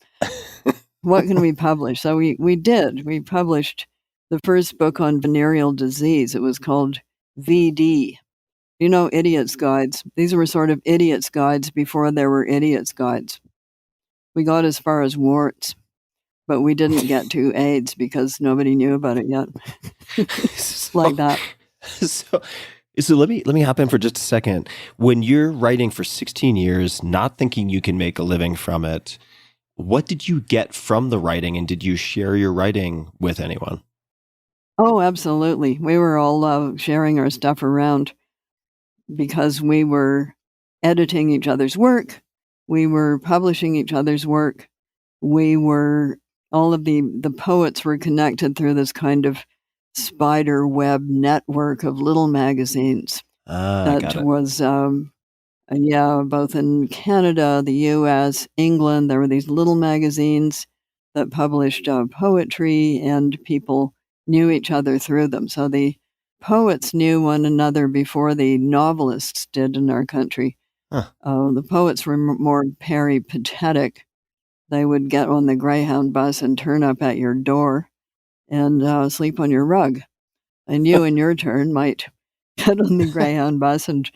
What can we publish? So we did. We published the first book on venereal disease. It was called VD. Idiot's guides. These were sort of idiot's guides before there were idiot's guides. We got as far as warts, but we didn't get to AIDS because nobody knew about it yet. Like that. So let me hop in for just a second. When you're writing for 16 years, not thinking you can make a living from it, what did you get from the writing, and did you share your writing with anyone? Oh, absolutely. We were all sharing our stuff around because we were editing each other's work. We were publishing each other's work. We were, all of the poets were connected through this kind of spider web network of little magazines Got that it. was, both in Canada, the US, England. There were these little magazines that published poetry, and people knew each other through them. So the poets knew one another before the novelists did in our country. Huh. The poets were more peripatetic. They would get on the Greyhound bus and turn up at your door and sleep on your rug. And you, in your turn, might get on the Greyhound bus and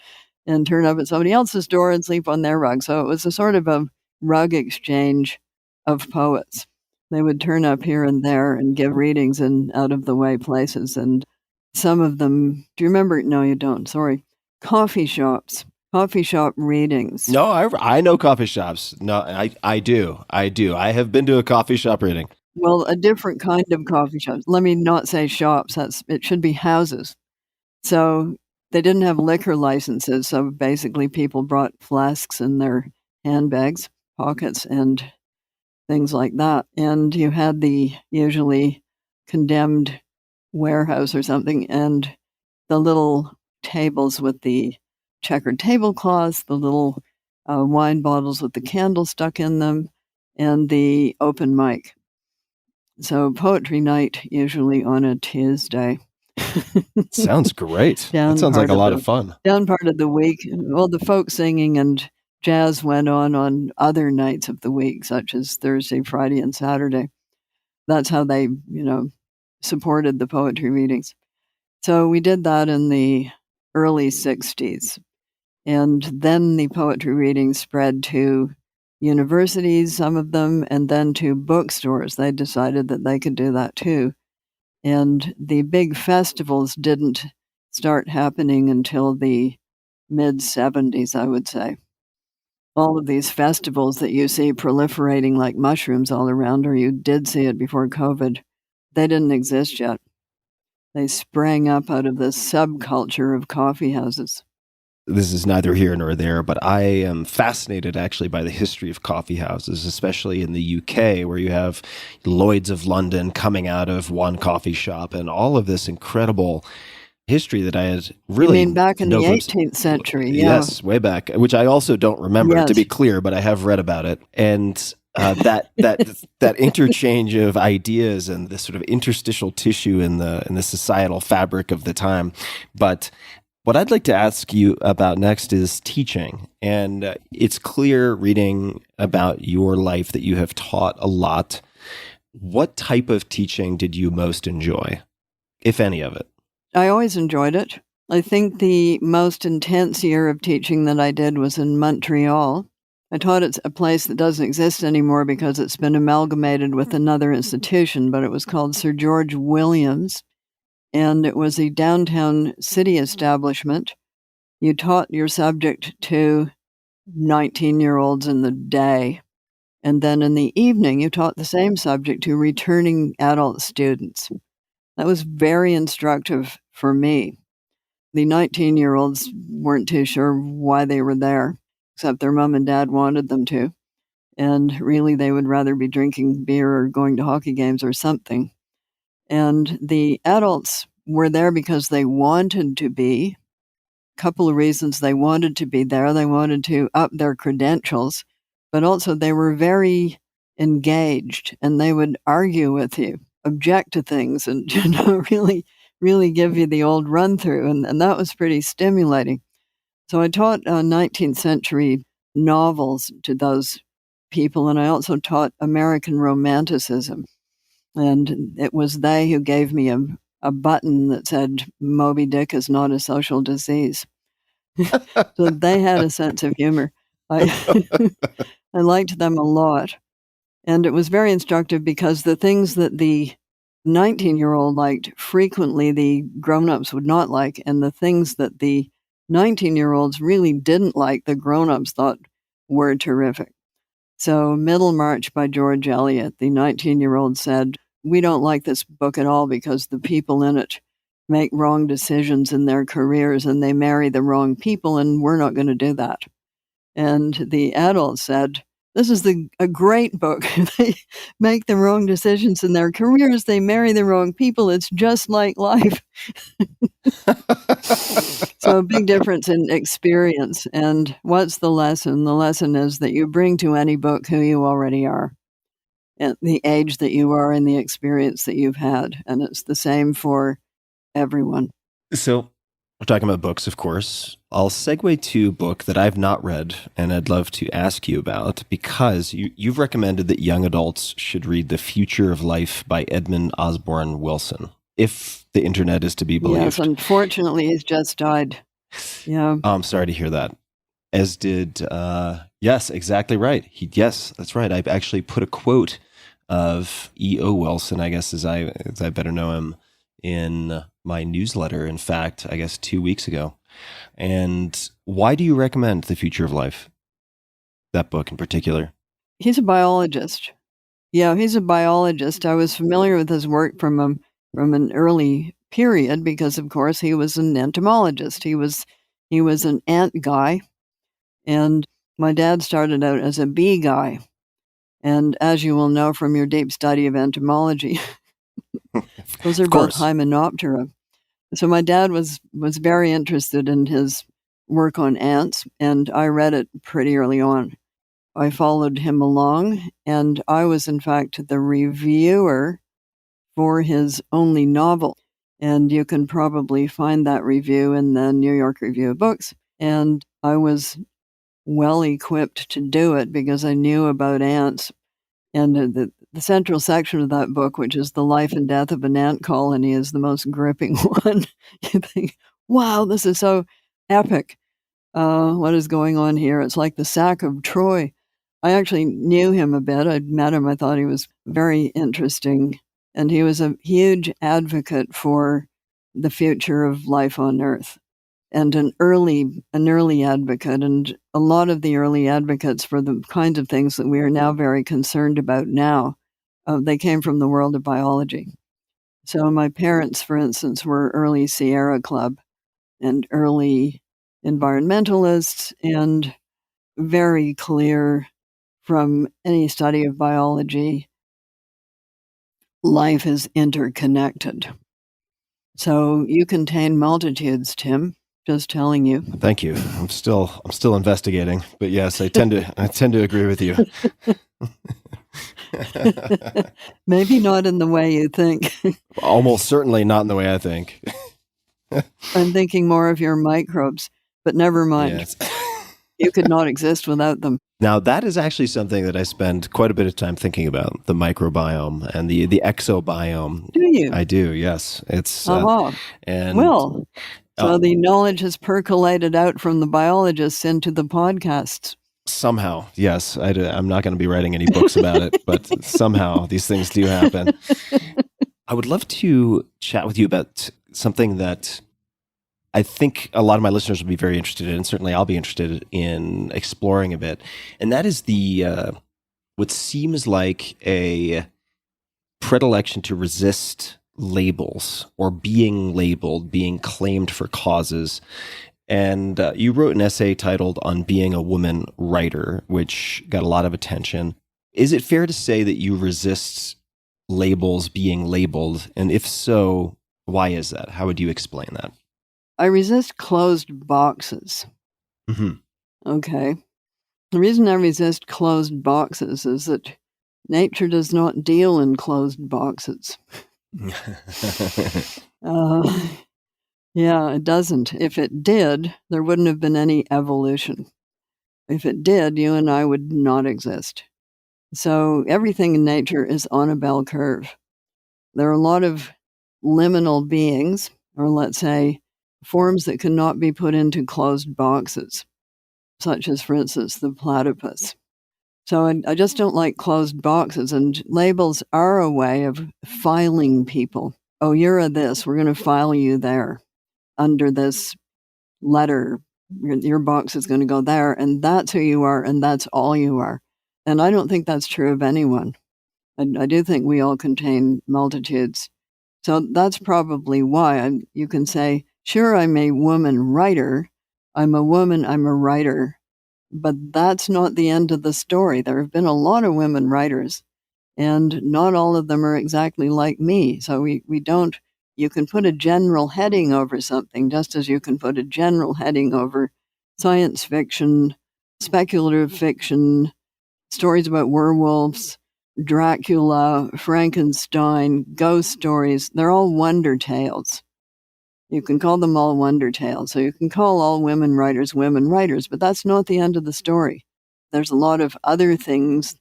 turn up at somebody else's door and sleep on their rug. So it was a sort of a rug exchange of poets. They would turn up here and there and give readings in out-of-the-way places. And some of them, do you remember? No, you don't. Sorry. Coffee shop readings. No, I know coffee shops. No, I do. I have been to a coffee shop reading. Well, a different kind of coffee shops. Let me not say shops. It should be houses. So they didn't have liquor licenses. So basically people brought flasks in their handbags, pockets, and things like that. And you had the usually condemned warehouse or something, and the little tables with the checkered tablecloths, the little wine bottles with the candle stuck in them, and the open mic. So poetry night, usually on a Tuesday. Sounds great. Down That sounds like part a of lot the- of fun. Down part of the week, well, the folk singing and jazz went on other nights of the week, such as Thursday, Friday, and Saturday. That's how they, supported the poetry readings. So we did that in the early 60s. And then the poetry readings spread to universities, some of them, and then to bookstores. They decided that they could do that too. And the big festivals didn't start happening until the mid-70s, I would say. All of these festivals that you see proliferating like mushrooms all around, or you did see it before COVID, they didn't exist yet. They sprang up out of this subculture of coffee houses. This is neither here nor there, but I am fascinated actually by the history of coffee houses, especially in the UK, where you have Lloyd's of London coming out of one coffee shop and all of this incredible history that I had really... You mean back in the 18th century? Yeah. Yes, way back, which I also don't remember, Yes. to be clear, but I have read about it. And that interchange of ideas and this sort of interstitial tissue in the societal fabric of the time. But what I'd like to ask you about next is teaching. And it's clear reading about your life that you have taught a lot. What type of teaching did you most enjoy, if any of it? I always enjoyed it. I think the most intense year of teaching that I did was in Montreal. I taught at a place that doesn't exist anymore because it's been amalgamated with another institution, but it was called Sir George Williams. And it was a downtown city establishment. You taught your subject to 19-year-olds in the day. And then in the evening, you taught the same subject to returning adult students. That was very instructive for me. The 19-year-olds weren't too sure why they were there, except their mom and dad wanted them to. And really, they would rather be drinking beer or going to hockey games or something. And the adults were there because they wanted to be. A couple of reasons they wanted to be there. They wanted to up their credentials, but also they were very engaged, and they would argue with you, object to things, and really give you the old run through, and that was pretty stimulating. So I taught 19th century novels to those people, and I also taught American Romanticism. And it was they who gave me a button that said, "Moby Dick is not a social disease." So they had a sense of humor. I liked them a lot. And it was very instructive because the things that the 19-year-old liked, frequently the grown-ups would not like, and the things that the 19-year-olds really didn't like, the grown-ups thought were terrific. So Middlemarch by George Eliot, the 19-year-old said, "We don't like this book at all because the people in it make wrong decisions in their careers and they marry the wrong people, and we're not going to do that." And the adult said, "This is a great book. They make the wrong decisions in their careers. They marry the wrong people. It's just like life." So a big difference in experience. And what's the lesson? The lesson is that you bring to any book who you already are, and the age that you are and the experience that you've had. And it's the same for everyone. So we're talking about books, of course. I'll segue to a book that I've not read and I'd love to ask you about, because you've recommended that young adults should read The Future of Life by Edmund Osborne Wilson, if the internet is to be believed. Yes, unfortunately, he's just died. Yeah. Oh, I'm sorry to hear that. As did, yes, exactly right. Yes, that's right. I've actually put a quote of E.O. Wilson, I guess as I better know him, in my newsletter, in fact, I guess 2 weeks ago. And why do you recommend The Future of Life? That book in particular. He's a biologist. Yeah, he's a biologist. I was familiar with his work from an early period because, of course, he was an entomologist. He was an ant guy, and my dad started out as a bee guy. And as you will know from your deep study of entomology, those are both Hymenoptera. So my dad was very interested in his work on ants, and I read it pretty early on. I followed him along, and I was, in fact, the reviewer for his only novel. And you can probably find that review in the New York Review of Books. And I was well equipped to do it because I knew about ants. And the central section of that book, which is The Life and Death of an Ant Colony, is the most gripping one. You think, wow, this is so epic. What is going on here? It's like the sack of Troy. I actually knew him a bit. I'd met him. I thought he was very interesting. And he was a huge advocate for the future of life on Earth, and an early advocate. And a lot of the early advocates for the kinds of things that we are now very concerned about now, they came from the world of biology. So my parents, for instance, were early Sierra Club and early environmentalists, and very clear from any study of biology, life is interconnected. So you contain multitudes, Tim. Just telling you. Thank you. I'm still investigating, but yes, I tend to agree with you. Maybe not in the way you think. Almost certainly not in the way I think. I'm thinking more of your microbes, but never mind. Yes. You could not exist without them. Now, that is actually something that I spend quite a bit of time thinking about, the microbiome and the exobiome. Do you? I do, yes. It's and well, so the knowledge has percolated out from the biologists into the podcasts. Somehow, yes. I'm not going to be writing any books about it, but somehow these things do happen. I would love to chat with you about something that I think a lot of my listeners will be very interested in, and certainly I'll be interested in exploring a bit. And that is the what seems like a predilection to resist labels or being labeled, being claimed for causes. And you wrote an essay titled On Being a Woman Writer, which got a lot of attention. Is it fair to say that you resist labels being labeled? And if so, why is that? How would you explain that? I resist closed boxes. Mm-hmm. Okay. The reason I resist closed boxes is that nature does not deal in closed boxes. Yeah, it doesn't. If it did, there wouldn't have been any evolution. If it did, you and I would not exist. So everything in nature is on a bell curve. There are a lot of liminal beings, or let's say, forms that cannot be put into closed boxes, such as, for instance, the platypus. So I just don't like closed boxes, and labels are a way of filing people. Oh, you're a this, we're going to file you there under this letter. Your box is going to go there, and that's who you are, and that's all you are. And I don't think that's true of anyone. I do think we all contain multitudes. So that's probably why you can say, sure, I'm a woman writer. I'm a woman, I'm a writer. But that's not the end of the story. There have been a lot of women writers, and not all of them are exactly like me. So we don't, you can put a general heading over something, just as you can put a general heading over science fiction, speculative fiction, stories about werewolves, Dracula, Frankenstein, ghost stories. They're all wonder tales. You can call them all wonder tales. So you can call all women writers, but that's not the end of the story. There's a lot of other things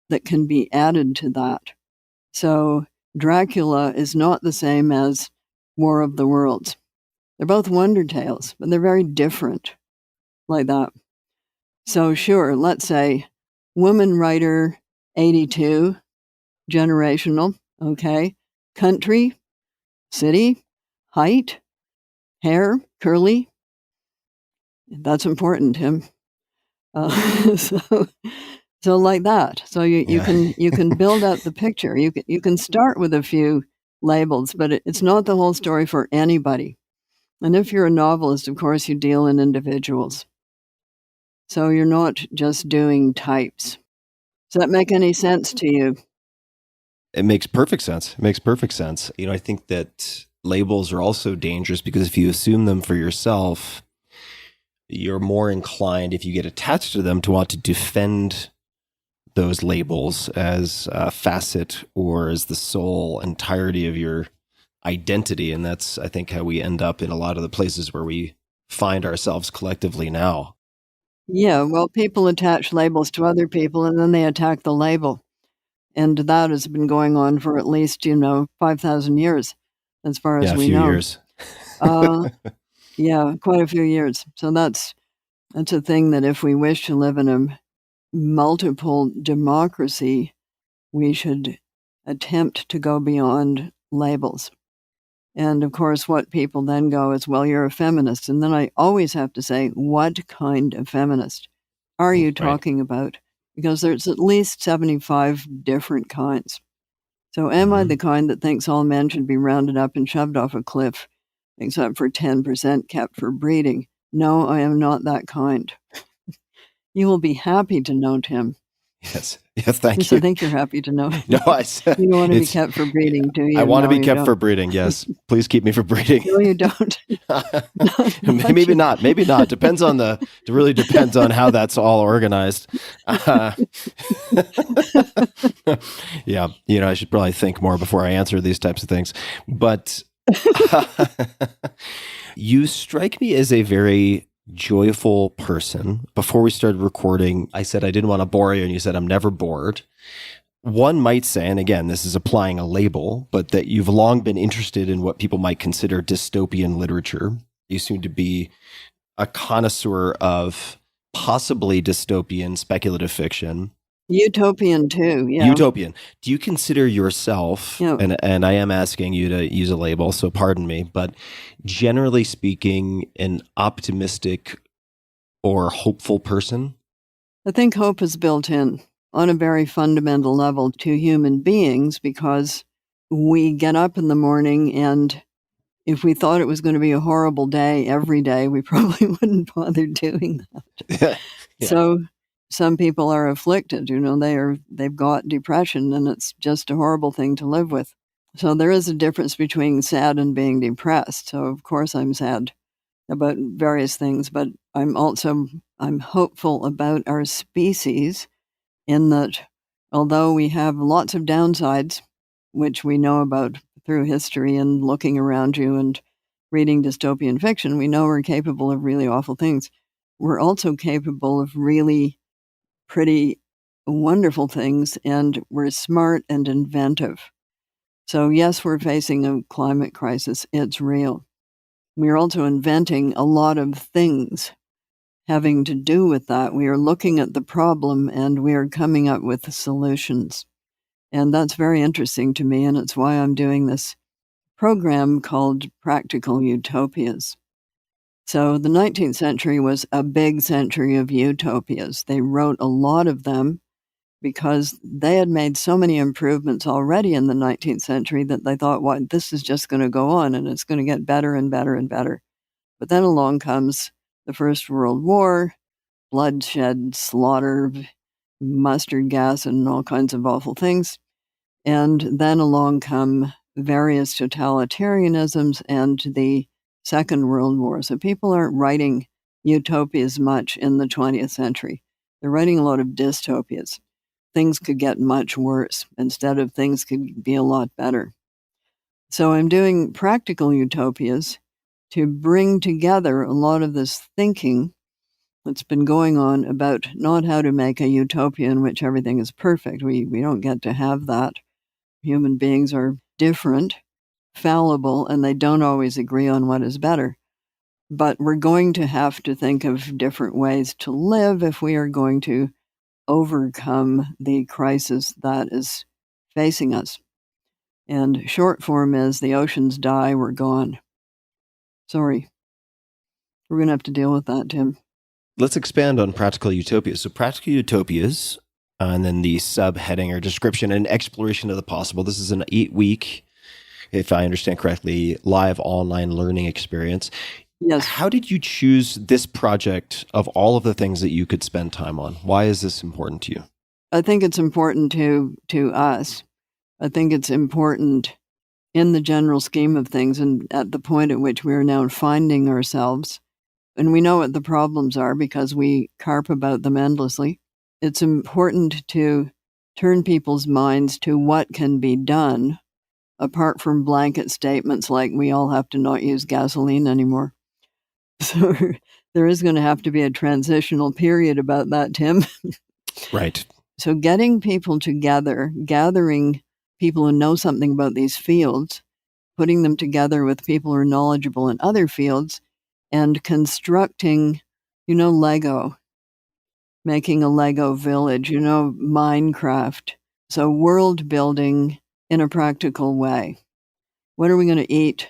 that can be added to that. So Dracula is not the same as War of the Worlds. They're both wonder tales, but they're very different like that. So sure, let's say woman writer 82, generational, okay. Country, city, height, hair, curly. That's important, Tim. So like that. So you can build out the picture. You can start with a few labels, but it's not the whole story for anybody. And if you're a novelist, of course, you deal in individuals. So you're not just doing types. Does that make any sense to you? It makes perfect sense. It makes perfect sense. I think that labels are also dangerous because if you assume them for yourself, you're more inclined, if you get attached to them, to want to defend those labels as a facet or as the sole entirety of your identity. And that's, I think, how we end up in a lot of the places where we find ourselves collectively now. Yeah, well, people attach labels to other people and then they attack the label. And that has been going on for at least, 5,000 years, as far as we know. A few years. Yeah, quite a few years. So that's a thing that if we wish to live in a multiple democracy, we should attempt to go beyond labels. And of course, what people then go is, well, you're a feminist. And then I always have to say, what kind of feminist are you talking about? Because there's at least 75 different kinds. So am I the kind that thinks all men should be rounded up and shoved off a cliff, except for 10% kept for breeding? No, I am not that kind. You will be happy to know, Tim. Yes, thank I you. think you're happy to know. No, I said you don't want to be kept for breeding, do you? I want to No, be kept for breeding. Yes, please keep me for breeding. No, you don't. Maybe not. Maybe not. It really depends on how that's all organized. Yeah, I should probably think more before I answer these types of things. But you strike me as a very joyful person. Before we started recording, I said I didn't want to bore you, and you said I'm never bored. One might say, and again, this is applying a label, but that you've long been interested in what people might consider dystopian literature. You seem to be a connoisseur of possibly dystopian speculative fiction. Utopian too, yeah. Utopian. Do you consider yourself, Yeah. and I am asking you to use a label, so pardon me, but generally speaking, an optimistic or hopeful person? I think hope is built in on a very fundamental level to human beings because we get up in the morning and if we thought it was going to be a horrible day every day, we probably wouldn't bother doing that. Yeah. So some people are afflicted, they've got depression and it's just a horrible thing to live with. So there is a difference between sad and being depressed. So of course I'm sad about various things, but I'm hopeful about our species in that although we have lots of downsides, which we know about through history and looking around you and reading dystopian fiction, we know we're capable of really awful things. We're also capable of really pretty wonderful things, and we're smart and inventive. So yes, we're facing a climate crisis. It's real. We're also inventing a lot of things. having to do with that. We are looking at the problem and we are coming up with solutions. And that's very interesting to me, and it's why I'm doing this program called Practical Utopias. So the 19th century was a big century of utopias. They wrote a lot of them because they had made so many improvements already in the 19th century that they thought, well, this is just going to go on and it's going to get better and better and better. But then along comes the First World War, bloodshed, slaughter, mustard gas, and all kinds of awful things. And then along come various totalitarianisms and the Second World War. So people aren't writing utopias much in the 20th century. They're writing a lot of dystopias. Things could get much worse instead of things could be a lot better. So I'm doing practical utopias to bring together a lot of this thinking that's been going on about not how to make a utopia in which everything is perfect. We don't get to have that. Human beings are different, fallible, and they don't always agree on what is better. But we're going to have to think of different ways to live if we are going to overcome the crisis that is facing us. And short form is the oceans die, we're gone. Sorry. We're going to have to deal with that, Tim. Let's expand on practical utopias. So practical utopias, and then the subheading or description and exploration of the possible. This is an 8-week, if I understand correctly, live online learning experience. Yes. How did you choose this project of all of the things that you could spend time on? Why is this important to you? I think it's important to us. I think it's important in the general scheme of things and at the point at which we are now finding ourselves. And we know what the problems are because we carp about them endlessly. It's important to turn people's minds to what can be done, apart from blanket statements like we all have to not use gasoline anymore. So there is going to have to be a transitional period about that, Tim. Right. So getting people together, gathering people who know something about these fields, putting them together with people who are knowledgeable in other fields, and constructing, Lego, making a Lego village, Minecraft. So world building in a practical way. What are we going to eat?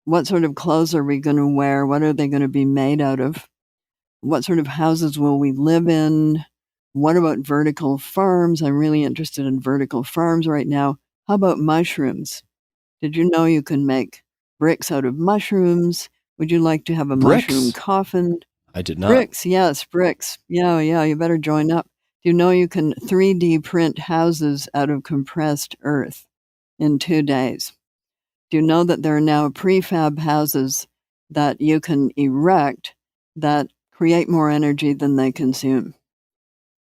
What sort of clothes are we going to wear? What are they going to be made out of? What sort of houses will we live in? What about vertical farms? I'm really interested in vertical farms right now. How about mushrooms? Did you know you can make bricks out of mushrooms? Would you like to have a mushroom coffin? I did not. Bricks, yes, bricks. Yeah, you better join up. Do you know you can 3D print houses out of compressed earth in 2 days? Do you know that there are now prefab houses that you can erect that create more energy than they consume?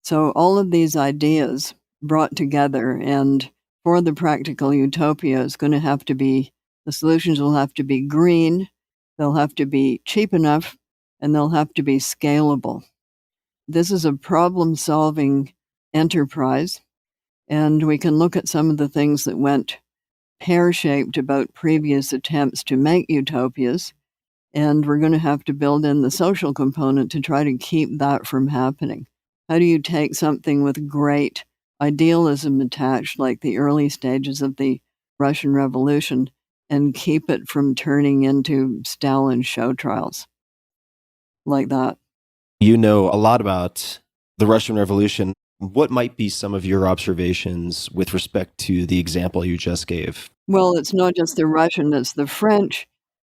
So all of these ideas brought together, and for the practical utopia is going to have to be, the solutions will have to be green, they'll have to be cheap enough, and they'll have to be scalable. This is a problem-solving enterprise, and we can look at some of the things that went pear-shaped about previous attempts to make utopias, and we're going to have to build in the social component to try to keep that from happening. How do you take something with great idealism attached, like the early stages of the Russian Revolution, and keep it from turning into Stalin show trials like that? You know a lot about the Russian Revolution. What might be some of your observations with respect to the example you just gave? Well, it's not just the Russian, it's the French.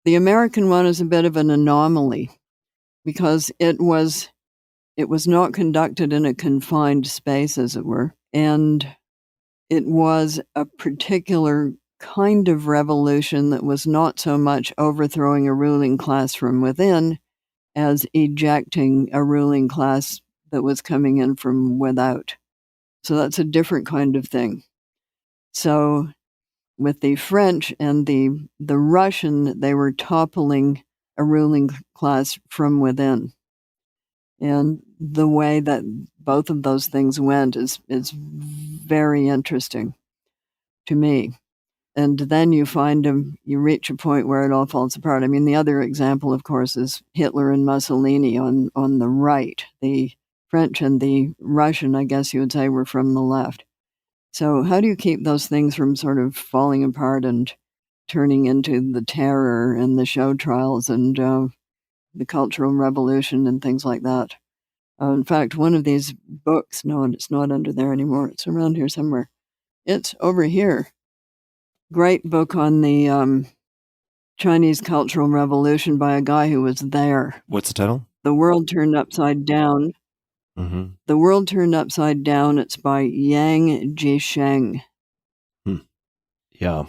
The American one is a bit of an anomaly because it was not conducted in a confined space, as it were, and it was a particular kind of revolution that was not so much overthrowing a ruling class from within as ejecting a ruling class that was coming in from without. So that's a different kind of thing. So with the French and the Russian, they were toppling a ruling class from within. And the way that both of those things went is very interesting to me. And then you find you reach a point where it all falls apart. I mean, the other example, of course, is Hitler and Mussolini on the right. The French and the Russian, I guess you would say, were from the left. So how do you keep those things from sort of falling apart and turning into the terror and the show trials and the Cultural Revolution and things like that? In fact, one of these books, no, it's not under there anymore. It's around here somewhere. It's over here. Great book on the Chinese Cultural Revolution by a guy who was there. What's the title? The World Turned Upside Down. Mm-hmm. The World Turned Upside Down. It's by Yang Jisheng. Yeah.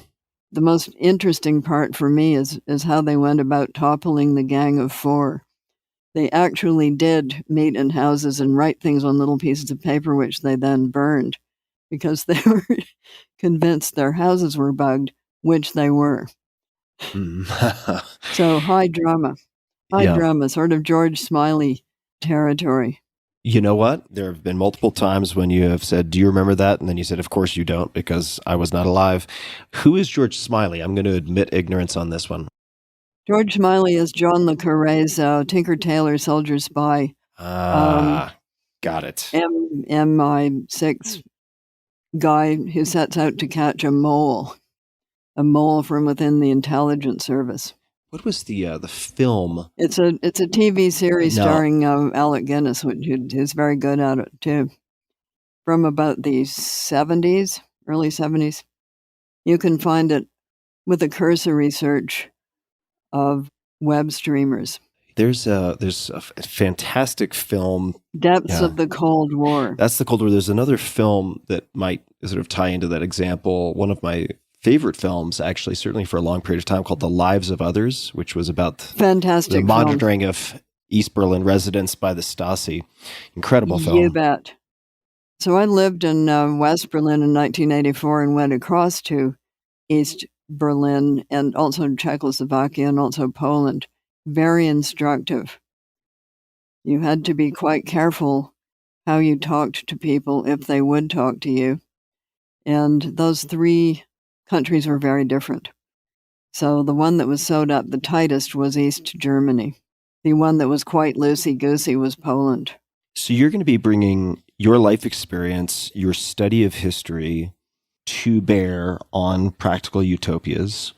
The most interesting part for me is how they went about toppling the Gang of Four. They actually did meet in houses and write things on little pieces of paper, which they then burned because they were convinced their houses were bugged, which they were. So high drama, sort of George Smiley territory. You know what? There have been multiple times when you have said, do you remember that? And then you said, of course you don't, because I was not alive. Who is George Smiley? I'm going to admit ignorance on this one. George Smiley is John le Carré's Tinker Tailor Soldier Spy. Got it. MI6 guy who sets out to catch a mole from within the intelligence service. What was the film? It's a TV series starring Alec Guinness, who's very good at it too. From about the 70s, early 70s. You can find it with a cursory search of web streamers. There's a fantastic film. Depths of the Cold War. That's the Cold War. There's another film that might sort of tie into that example. One of my favorite films, actually, certainly for a long period of time, called The Lives of Others, which was about the monitoring of East Berlin residents by the Stasi. Incredible film. You bet. So I lived in West Berlin in 1984 and went across to East Berlin and also Czechoslovakia and also Poland. Very instructive. You had to be quite careful how you talked to people if they would talk to you. And those three countries were very different. So the one that was sewed up the tightest was East Germany. The one that was quite loosey-goosey was Poland. So you're going to be bringing your life experience, your study of history, to bear on Practical Utopias.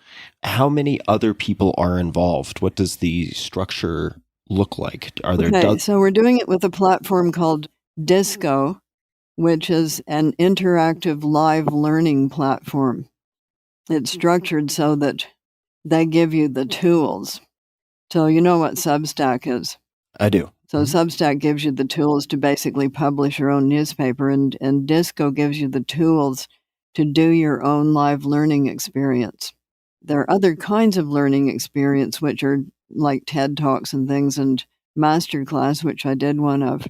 How many other people are involved? What does the structure look like? Are there so we're doing it with a platform called Disco, which is an interactive live learning platform. It's structured so that they give you the tools. So you know what Substack is? I do. So Substack gives you the tools to basically publish your own newspaper, and Disco gives you the tools to do your own live learning experience. There are other kinds of learning experience, which are like TED Talks and things, and Masterclass, which I did one of.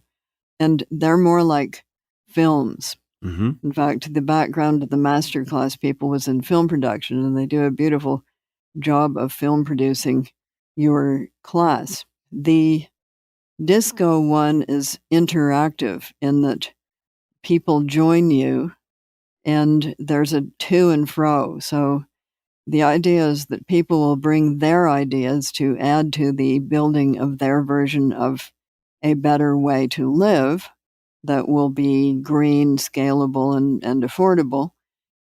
And they're more like films. Mm-hmm. In fact, the background of the Masterclass people was in film production, and they do a beautiful job of film producing your class. The Disco one is interactive in that people join you and there's a to and fro. So the idea is that people will bring their ideas to add to the building of their version of a better way to live that will be green, scalable, and affordable.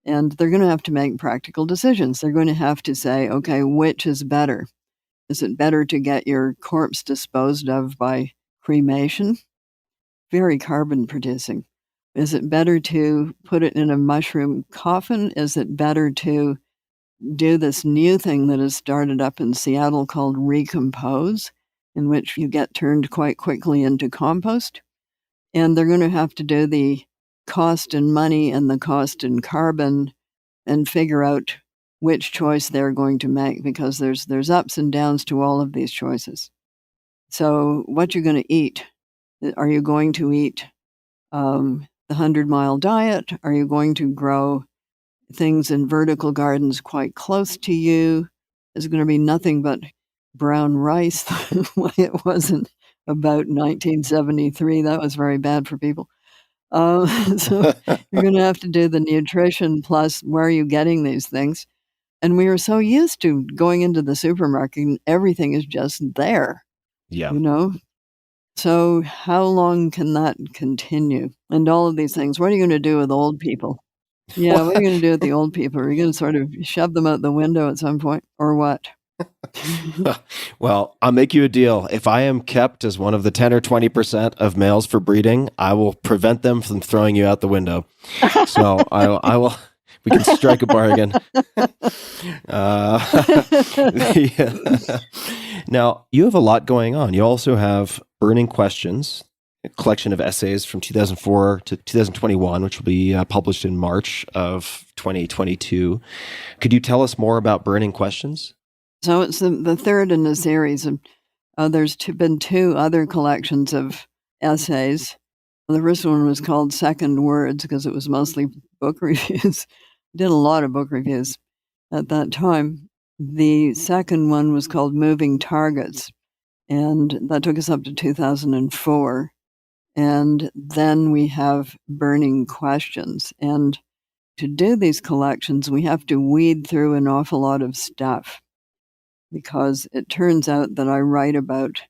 And they're going to have to make practical decisions. They're going to have to say, okay, which is better? Is it better to get your corpse disposed of by cremation? Very carbon producing. Is it better to put it in a mushroom coffin? Is it better to do this new thing that has started up in Seattle called Recompose, in which you get turned quite quickly into compost? And they're going to have to do the cost in money and the cost in carbon and figure out which choice they're going to make, because there's ups and downs to all of these choices. So what you're going to eat, are you going to eat the 100-mile diet? Are you going to grow things in vertical gardens quite close to you? Is it going to be nothing but brown rice the way it wasn't about 1973? That was very bad for people. So you're going to have to do the nutrition plus where are you getting these things? And we were so used to going into the supermarket and everything is just there, Yeah. you know? So how long can that continue? And all of these things. What are you going to do with old people? Yeah, what are you going to do with the old people? Are you going to sort of shove them out the window at some point or what? Well, I'll make you a deal. If I am kept as one of the 10 or 20% of males for breeding, I will prevent them from throwing you out the window. So I will, we can strike a bargain. Now, you have a lot going on. You also have Burning Questions, a collection of essays from 2004 to 2021, which will be published in March of 2022. Could you tell us more about Burning Questions? So it's the third in the series. There's been two other collections of essays. The first one was called Second Words because it was mostly book reviews. Did a lot of book reviews at that time. The second one was called Moving Targets, and that took us up to 2004. And then we have Burning Questions. And to do these collections, we have to weed through an awful lot of stuff because it turns out that I write about,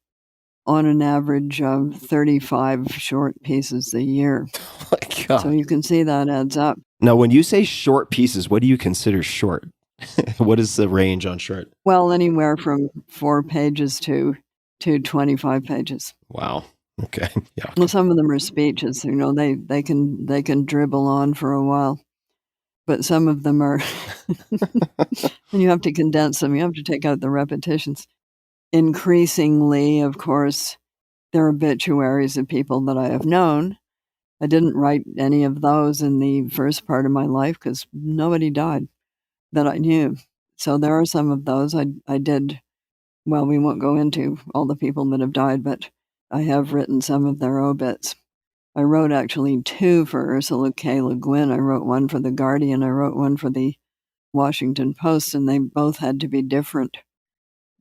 on an average of 35 short pieces a year. Oh my God. So you can see that adds up. Now, when you say short pieces, what do you consider short? What is the range on short? Well, anywhere from 4 pages to 25 pages. Wow. Okay. Yeah. Well, some of them are speeches. You know, they can dribble on for a while, but some of them are, and you have to condense them. You have to take out the repetitions. Increasingly, of course, there are obituaries of people that I have known. I didn't write any of those in the first part of my life because nobody died that I knew. So there are some of those I did. Well, we won't go into all the people that have died, but I have written some of their obits. I wrote actually 2 for Ursula K. Le Guin. I wrote one for The Guardian. I wrote one for the Washington Post, and they both had to be different.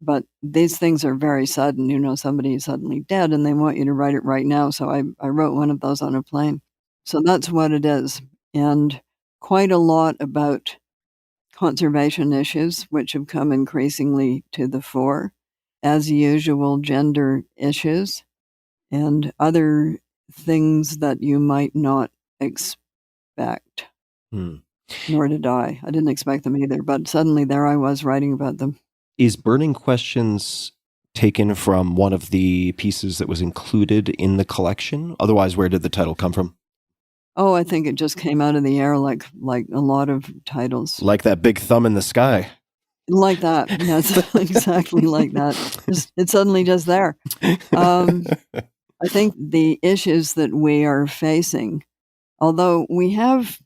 But these things are very sudden. You know, somebody is suddenly dead and they want you to write it right now. So I wrote one of those on a plane. So that's what it is. And quite a lot about conservation issues, which have come increasingly to the fore. As usual, gender issues and other things that you might not expect. Nor did I. I didn't expect them either, but suddenly there I was writing about them. Is Burning Questions taken from one of the pieces that was included in the collection? Otherwise, where did the title come from? Oh, I think it just came out of the air like a lot of titles. Like that big thumb in the sky. Like that. Yes, exactly like that. It's suddenly just there. I think the issues that we are facing, although we have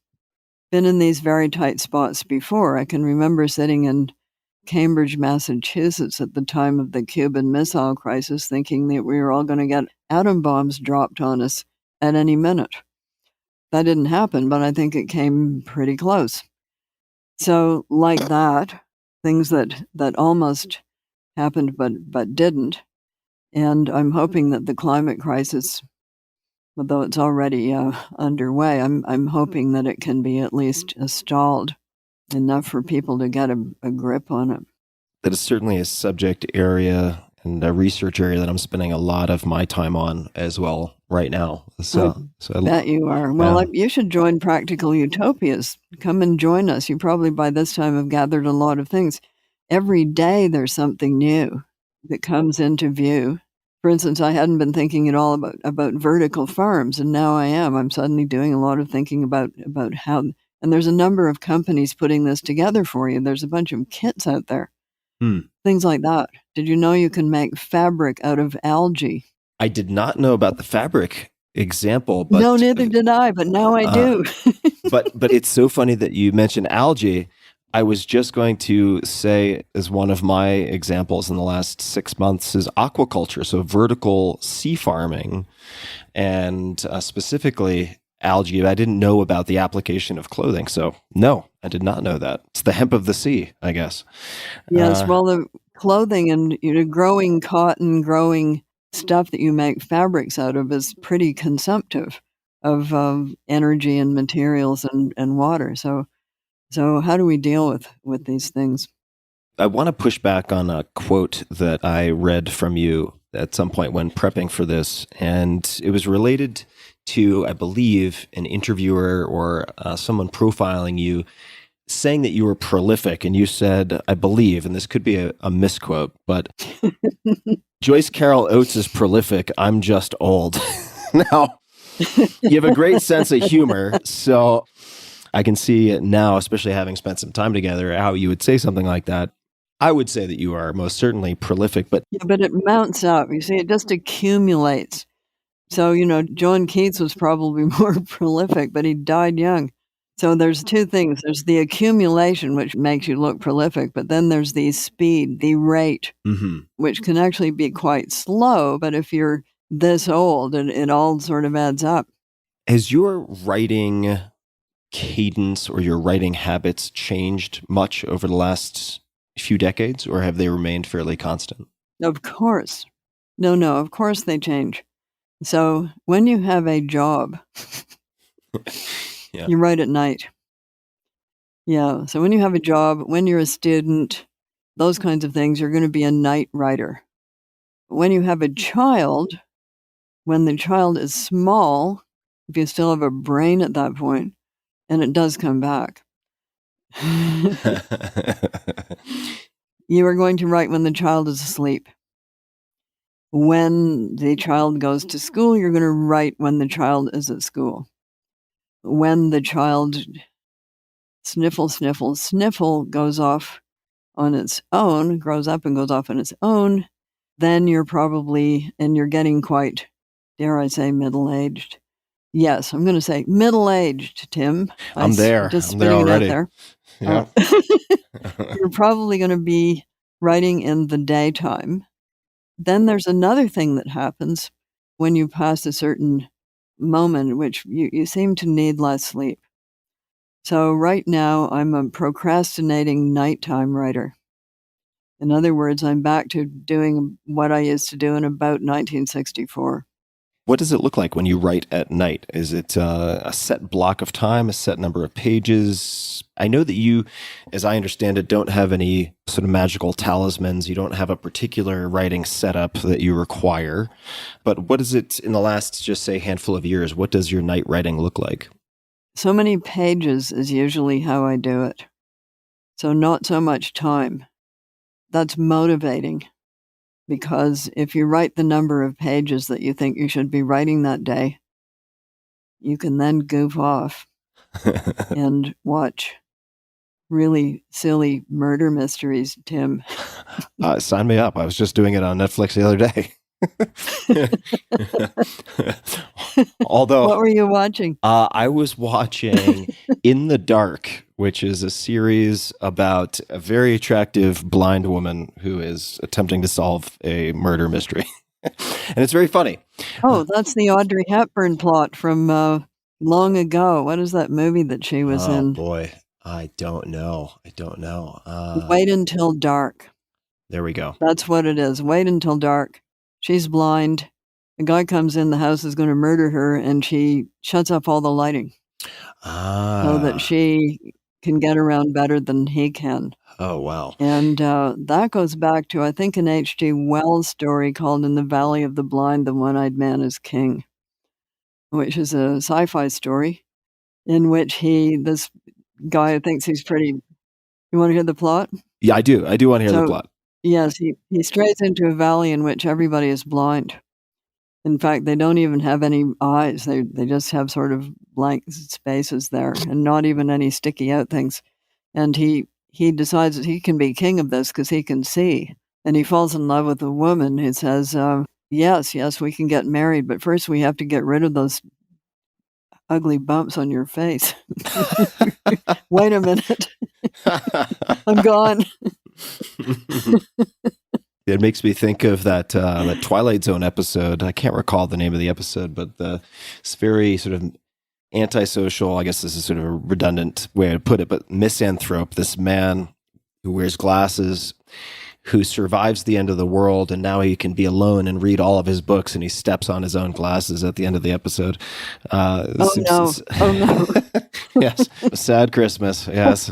been in these very tight spots before. I can remember sitting in Cambridge, Massachusetts at the time of the Cuban Missile Crisis thinking that we were all going to get atom bombs dropped on us at any minute. That didn't happen, but I think it came pretty close. So like that, things that almost happened but didn't. And I'm hoping that the climate crisis, although it's already underway, I'm hoping that it can be at least stalled enough for people to get a grip on it. That is certainly a subject area and a research area that I'm spending a lot of my time on as well right now. So I bet you are. Well, you should join Practical Utopias. Come and join us. You probably by this time have gathered a lot of things. Every day there's something new that comes into view. For instance, I hadn't been thinking at all about vertical farms, and now I am. I'm suddenly doing a lot of thinking about how, and there's a number of companies putting this together for you. There's a bunch of kits out there. Things like that. Did you know you can make fabric out of algae? I did not know about the fabric example. But, no, neither did I, but now I do. but it's so funny that you mentioned algae. I was just going to say, as one of my examples in the last 6 months, is aquaculture, so vertical sea farming, and specifically algae. I didn't know about the application of clothing, so no, I did not know that. It's the hemp of the sea, I guess. Yes, well, the clothing and growing cotton, growing stuff that you make fabrics out of is pretty consumptive of energy and materials and water. So So how do we deal with these things? I want to push back on a quote that I read from you at some point when prepping for this, and it was related to, I believe, an interviewer or someone profiling you, saying that you were prolific, and you said, I believe, and this could be a misquote, but Joyce Carol Oates is prolific. I'm just old. Now, you have a great sense of humor, so I can see it now, especially having spent some time together, how you would say something like that. I would say that you are most certainly prolific, but Yeah, but it mounts up. You see, it just accumulates. So, John Keats was probably more prolific, but he died young. So there's two things. There's the accumulation, which makes you look prolific, but then there's the speed, the rate, which can actually be quite slow. But if you're this old, it all sort of adds up. Has your writing cadence or your writing habits changed much over the last few decades, or have they remained fairly constant? Of course. No, of course they change. So when you have a job, Yeah. you write at night. Yeah. So when you have a job, when you're a student, those kinds of things, you're going to be a night writer. When you have a child, when the child is small, if you still have a brain at that point, and it does come back, you are going to write when the child is asleep. When the child goes to school, you're going to write when the child is at school. When the child sniffle goes off on its own, grows up and goes off on its own, then you're getting quite, dare I say, middle-aged. Yes, I'm going to say middle-aged, Tim. I'm there. Just I'm there spitting it out already. there. Yeah. You're probably going to be writing in the daytime. Then there's another thing that happens when you pass a certain moment, which you seem to need less sleep. So right now, I'm a procrastinating nighttime writer. In other words, I'm back to doing what I used to do in about 1964. What does it look like when you write at night? Is it a set block of time, a set number of pages? I know that you, as I understand it, don't have any sort of magical talismans. You don't have a particular writing setup that you require. But what is it in the last, just say, handful of years? What does your night writing look like? So many pages is usually how I do it. So not so much time. That's motivating. Because if you write the number of pages that you think you should be writing that day, you can then goof off and watch really silly murder mysteries, Tim. Sign me up. I was just doing it on Netflix the other day. Although, what were you watching? I was watching In the Dark, which is a series about a very attractive blind woman who is attempting to solve a murder mystery. And it's very funny. Oh, that's the Audrey Hepburn plot from long ago. What is that movie that she was in? Oh, boy. I don't know. Wait Until Dark. There we go. That's what it is. Wait Until Dark. She's blind. A guy comes in, the house is going to murder her, and she shuts off all the lighting so that she can get around better than he can. Oh, wow. And that goes back to, I think, an H.G. Wells story called In the Valley of the Blind, the One-Eyed Man is King, which is a sci-fi story in which this guy thinks he's pretty... You want to hear the plot? Yeah, I do. I do want to hear the plot. Yes, he strays into a valley in which everybody is blind. In fact, they don't even have any eyes. They just have sort of blank spaces there and not even any sticky out things. And he decides that he can be king of this because he can see. And he falls in love with a woman who says, yes, we can get married, but first we have to get rid of those ugly bumps on your face. Wait a minute. I'm gone. It makes me think of that Twilight Zone episode. I can't recall the name of the episode, but it's very sort of antisocial. I guess this is sort of a redundant way to put it, but misanthrope, this man who wears glasses, who survives the end of the world, and now he can be alone and read all of his books, and he steps on his own glasses at the end of the episode. Oh no. Yes, a sad Christmas. Yes.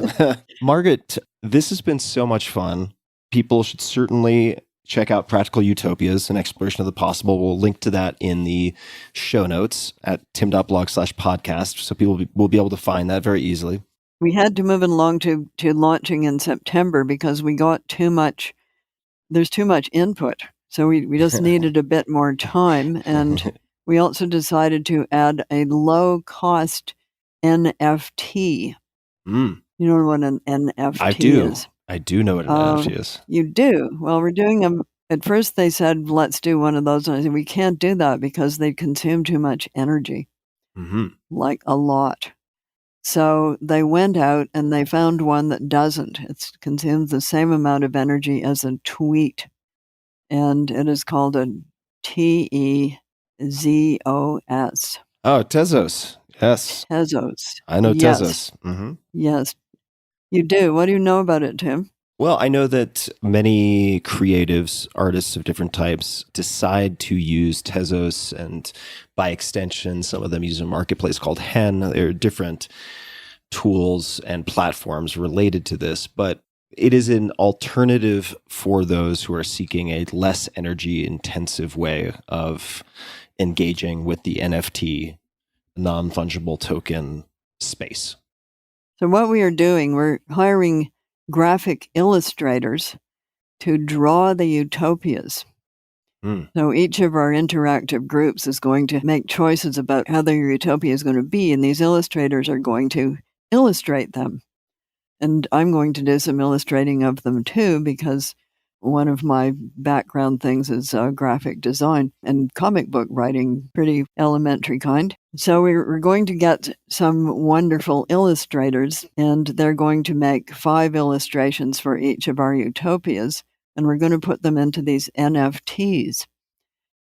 Margaret, this has been so much fun. People should certainly check out Practical Utopias, an exploration of the possible. We'll link to that in the show notes at tim.blog/podcast, so people will be able to find that very easily. We had to move it along to launching in September because we got there's too much input. So we just needed a bit more time. And we also decided to add a low-cost NFT. Mm. You know what an NFT I do. is? I do know what an NFT is. You do? Well, we're doing them. At first they said, let's do one of those. And I said, we can't do that because they consume too much energy, like a lot. So they went out and they found one that doesn't. It consumes the same amount of energy as a tweet. And it is called a TEZOS. Oh, Tezos. Yes. Tezos. I know Yes. Tezos. Mm-hmm. Yes. You do. What do you know about it, Tim? Well, I know that many creatives, artists of different types, decide to use Tezos, and by extension, some of them use a marketplace called Hen. There are different tools and platforms related to this, but it is an alternative for those who are seeking a less energy intensive way of engaging with the NFT, non-fungible token space. So what we are doing, we're hiring graphic illustrators to draw the utopias. So each of our interactive groups is going to make choices about how their utopia is going to be, and these illustrators are going to illustrate them. And I'm going to do some illustrating of them too, because one of my background things is graphic design and comic book writing, pretty elementary kind. So we're going to get some wonderful illustrators, and they're going to make 5 illustrations for each of our utopias, and we're going to put them into these NFTs.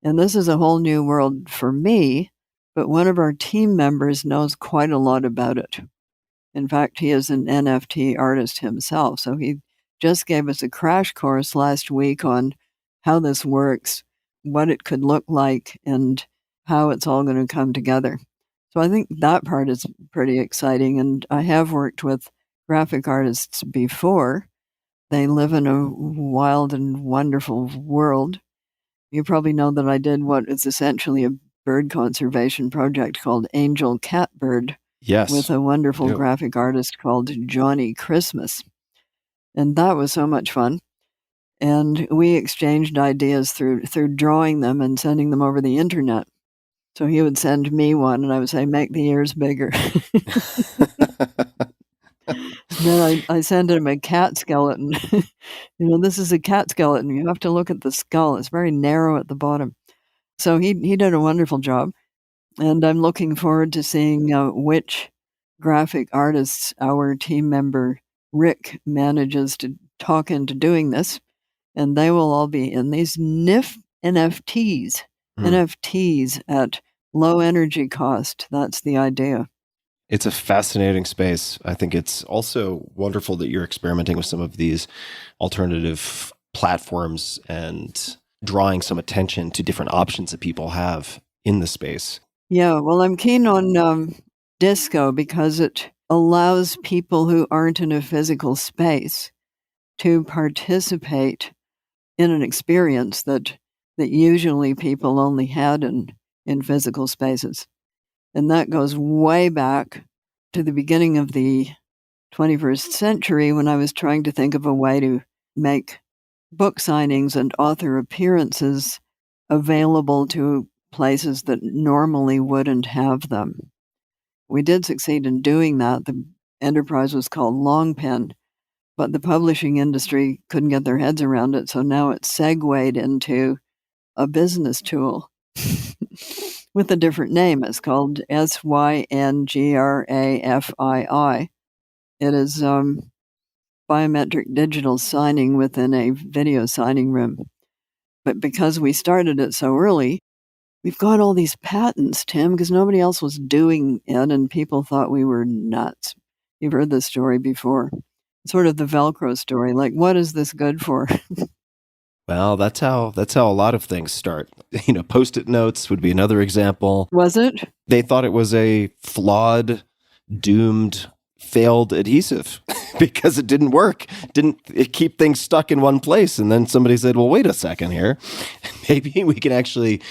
And this is a whole new world for me, but one of our team members knows quite a lot about it. In fact, he is an NFT artist himself, so he just gave us a crash course last week on how this works, what it could look like, and how it's all going to come together. So I think that part is pretty exciting, and I have worked with graphic artists before. They live in a wild and wonderful world. You probably know that I did what is essentially a bird conservation project called Angel Catbird. Yes. With a wonderful graphic artist called Johnny Christmas. And that was so much fun. And we exchanged ideas through drawing them and sending them over the internet. So he would send me one, and I would say, make the ears bigger. Then I send him a cat skeleton. This is a cat skeleton. You have to look at the skull. It's very narrow at the bottom. So he did a wonderful job. And I'm looking forward to seeing which graphic artists our team member Rick manages to talk into doing this. And they will all be in these NFTs. NFTs at low energy cost. That's the idea. It's a fascinating space. I think it's also wonderful that you're experimenting with some of these alternative platforms and drawing some attention to different options that people have in the space. Yeah, well, I'm keen on disco because it allows people who aren't in a physical space to participate in an experience that usually people only had in physical spaces. And that goes way back to the beginning of the 21st century when I was trying to think of a way to make book signings and author appearances available to places that normally wouldn't have them. We did succeed in doing that. The enterprise was called Longpen, but the publishing industry couldn't get their heads around it, so now it's segued into a business tool with a different name. It's called SYNGRAFII. It is biometric digital signing within a video signing room. But because we started it so early, we've got all these patents, Tim, because nobody else was doing it, and people thought we were nuts. You've heard this story before. It's sort of the Velcro story. Like, what is this good for? Well, that's how a lot of things start. Post-it notes would be another example. Was it? They thought it was a flawed, doomed, failed adhesive because it didn't work. Didn't it keep things stuck in one place? And then somebody said, well, wait a second here. Maybe we can actually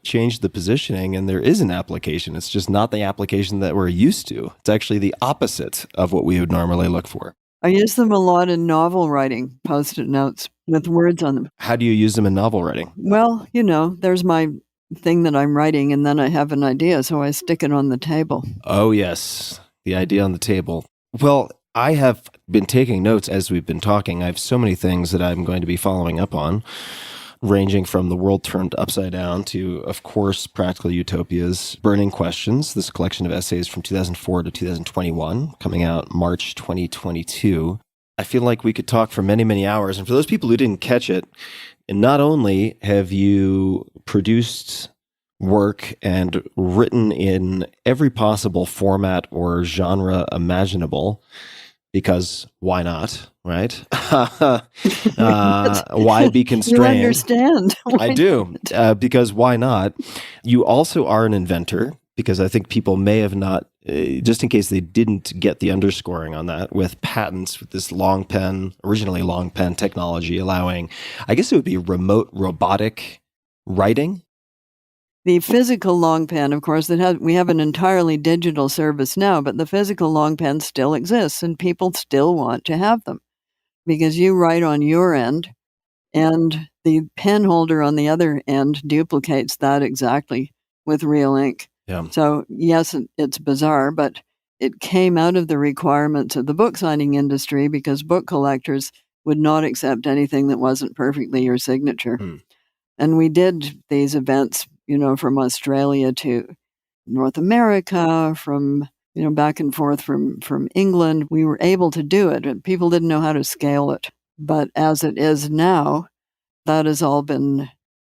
change the positioning, and there is an application. It's just not the application that we're used to. It's actually the opposite of what we would normally look for. I use them a lot in novel writing, Post-it notes with words on them. How do you use them in novel writing? Well, there's my thing that I'm writing, and then I have an idea, so I stick it on the table. Oh, yes. The idea on the table. Well, I have been taking notes as we've been talking. I have so many things that I'm going to be following up on, ranging from The World Turned Upside Down to, of course, Practical Utopias, Burning Questions, this collection of essays from 2004 to 2021, coming out March 2022. I feel like we could talk for many, many hours. And for those people who didn't catch it, not only have you produced work and written in every possible format or genre imaginable, because why not, right? Why be constrained? You understand. I do, because why not? You also are an inventor, because I think people may have not, just in case they didn't get the underscoring on that, with patents, with this originally long pen technology allowing, I guess it would be remote robotic writing. The physical long pen, of course, we have an entirely digital service now, but the physical long pen still exists, and people still want to have them because you write on your end, and the pen holder on the other end duplicates that exactly with real ink. Yeah. So, yes, it's bizarre, but it came out of the requirements of the book signing industry because book collectors would not accept anything that wasn't perfectly your signature. And we did these events, from Australia to North America, from, back and forth from England. We were able to do it, and people didn't know how to scale it. But as it is now, that has all been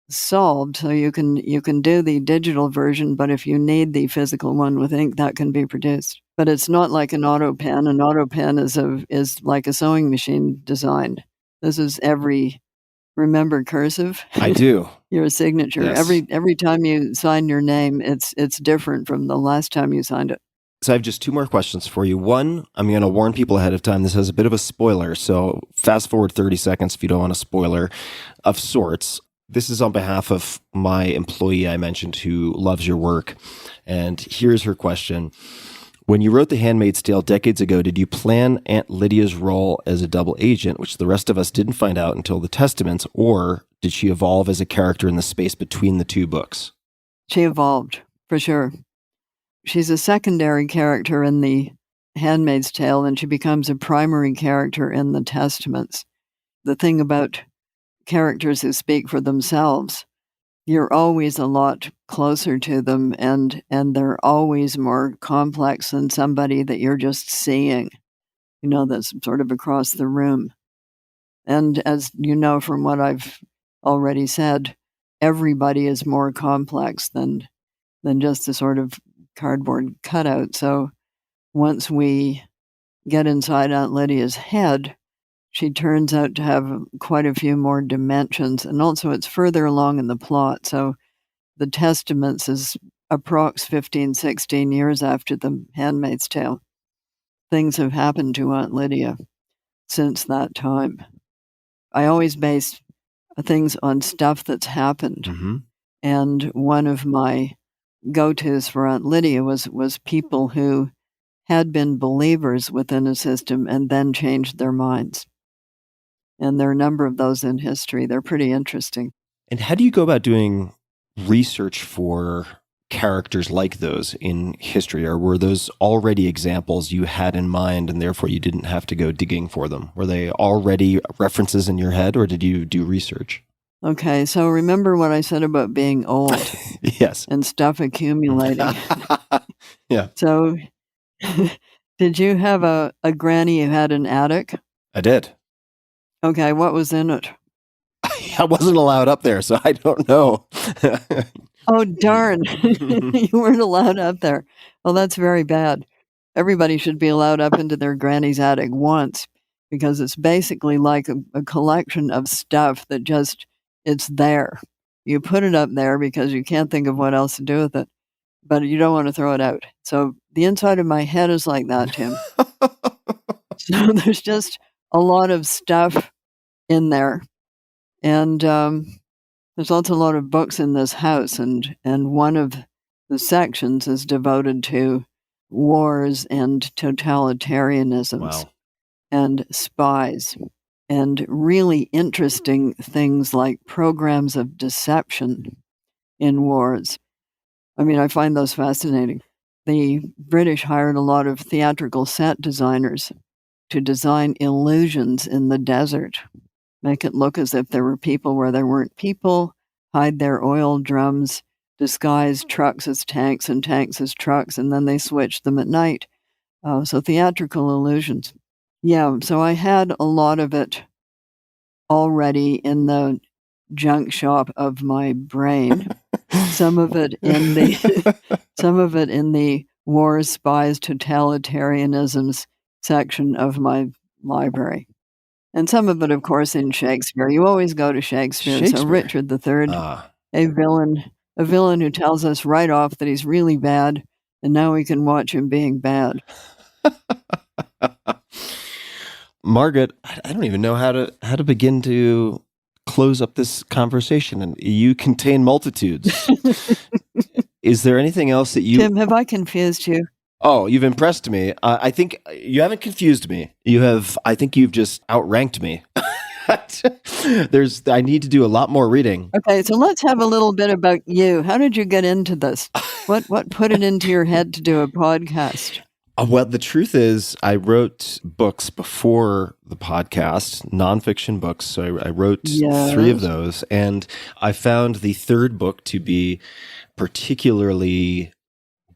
solved. So you can do the digital version, but if you need the physical one with ink, that can be produced. But it's not like an auto pen. An auto pen is like a sewing machine designed. This is remember cursive? I do. Your signature. Yes. Every time you sign your name, it's different from the last time you signed it. So I have just two more questions for you. One, I'm going to warn people ahead of time. This has a bit of a spoiler, so fast forward 30 seconds if you don't want a spoiler of sorts. This is on behalf of my employee I mentioned who loves your work. And here's her question. When you wrote The Handmaid's Tale decades ago, did you plan Aunt Lydia's role as a double agent, which the rest of us didn't find out until the Testaments, or did she evolve as a character in the space between the two books? She evolved, for sure. She's a secondary character in The Handmaid's Tale, and she becomes a primary character in the Testaments. The thing about characters who speak for themselves, you're always a lot closer to them, and they're always more complex than somebody that you're just seeing, that's sort of across the room. And as you know from what I've already said, everybody is more complex than just a sort of cardboard cutout. So once we get inside Aunt Lydia's head, she turns out to have quite a few more dimensions, and also it's further along in the plot. So the Testaments is approx 15, 16 years after The Handmaid's Tale. Things have happened to Aunt Lydia since that time. I always base things on stuff that's happened. Mm-hmm. And one of my go-tos for Aunt Lydia was people who had been believers within a system and then changed their minds. And there are a number of those in history. They're pretty interesting. And how do you go about doing research for characters like those in history? Or were those already examples you had in mind and therefore you didn't have to go digging for them? Were they already references in your head, or did you do research? Okay, so remember what I said about being old Yes. and stuff accumulating. Yeah. So did you have a granny who had an attic? I did. Okay, what was in it? I wasn't allowed up there, so I don't know. Oh, darn. You weren't allowed up there. Well, that's very bad. Everybody should be allowed up into their granny's attic once. because it's basically like a collection of stuff that just, it's there. You put it up there because you can't think of what else to do with it, but you don't want to throw it out. So the inside of my head is like that, Tim. So there's just a lot of stuff in there. And there's also a lot of books in this house. And one of the sections is devoted to wars and totalitarianisms Wow. and spies and really interesting things like programs of deception in wars. I mean, I find those fascinating. The British hired a lot of theatrical set designers to design illusions in the desert, make it look as if there were people where there weren't people, hide their oil drums, disguise trucks as tanks and tanks as trucks, and then they switched them at night. So theatrical illusions. Yeah, so I had a lot of it already in the junk shop of my brain. Some of it in the wars, spies, totalitarianisms section of my library. And some of it, of course, in Shakespeare. You always go to Shakespeare. So Richard III, a villain who tells us right off that he's really bad, and now we can watch him being bad. Margaret, I don't even know how to begin to close up this conversation. And you contain multitudes. Is there anything else that you... Tim, have I confused you? Oh, you've impressed me. I think you haven't confused me. I think you've just outranked me. I need to do a lot more reading. Okay, so let's have a little bit about you. How did you get into this? What put it into your head to do a podcast? Well, the truth is, I wrote books before the podcast, nonfiction books. So I wrote 3 of those, and I found the third book to be particularly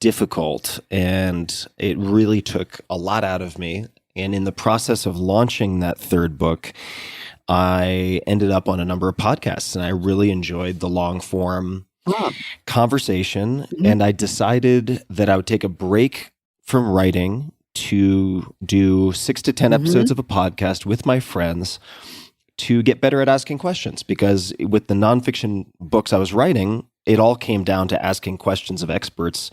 difficult, and it really took a lot out of me. And in the process of launching that third book, I ended up on a number of podcasts, and I really enjoyed the long form conversation. Mm-hmm. And I decided that I would take a break from writing to do 6 to 10 episodes of a podcast with my friends to get better at asking questions. Because with the nonfiction books I was writing, it all came down to asking questions of experts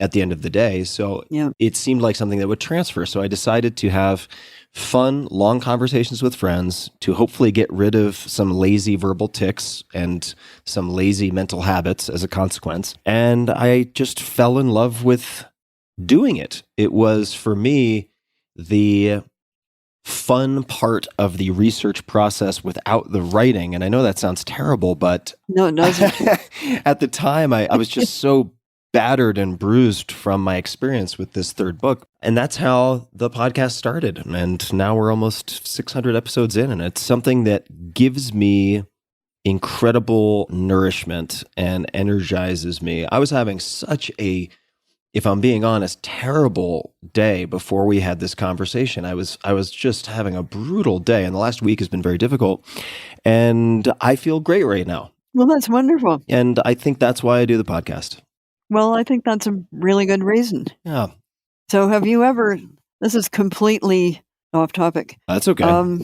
at the end of the day. So it seemed like something that would transfer. So I decided to have fun, long conversations with friends to hopefully get rid of some lazy verbal tics and some lazy mental habits as a consequence. And I just fell in love with doing it. It was, for me, the fun part of the research process without the writing. And I know that sounds terrible, but no, it doesn't. At the time, I was just so battered and bruised from my experience with this third book. And that's how the podcast started. And now we're almost 600 episodes in, and it's something that gives me incredible nourishment and energizes me. I was having such a, if I'm being honest, terrible day before we had this conversation. I was just having a brutal day, and the last week has been very difficult. And I feel great right now. Well, that's wonderful. And I think that's why I do the podcast. Well, I think that's a really good reason. Yeah. So have you ever, this is completely off topic. That's okay.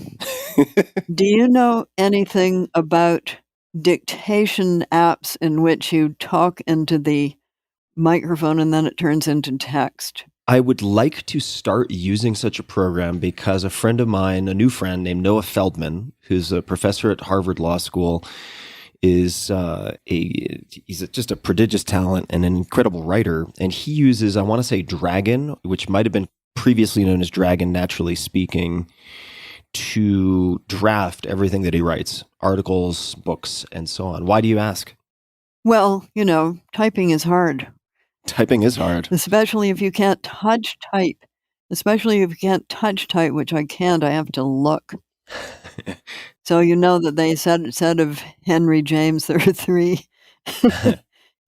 Do you know anything about dictation apps in which you talk into the microphone and then it turns into text? I would like to start using such a program because a friend of mine, a new friend named Noah Feldman, who's a professor at Harvard Law School, is he's just a prodigious talent and an incredible writer. And he uses, I want to say, Dragon, which might have been previously known as Dragon Naturally Speaking, to draft everything that he writes, articles, books, and so on. Why do you ask? Well, typing is hard. Typing is hard. Especially if you can't touch type. Especially if you can't touch type, which I can't, I have to look. So you know that they said of Henry James, there are 3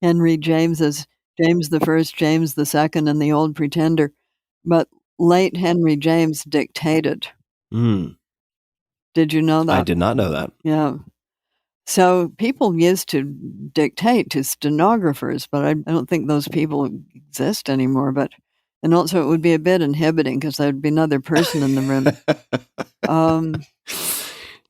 Henry Jameses, James the First, James the Second, and the Old Pretender. But late Henry James dictated. Did you know that? I did not know that. Yeah. So people used to dictate to stenographers, but I don't think those people exist anymore. But And also, it would be a bit inhibiting because there'd be another person in the room.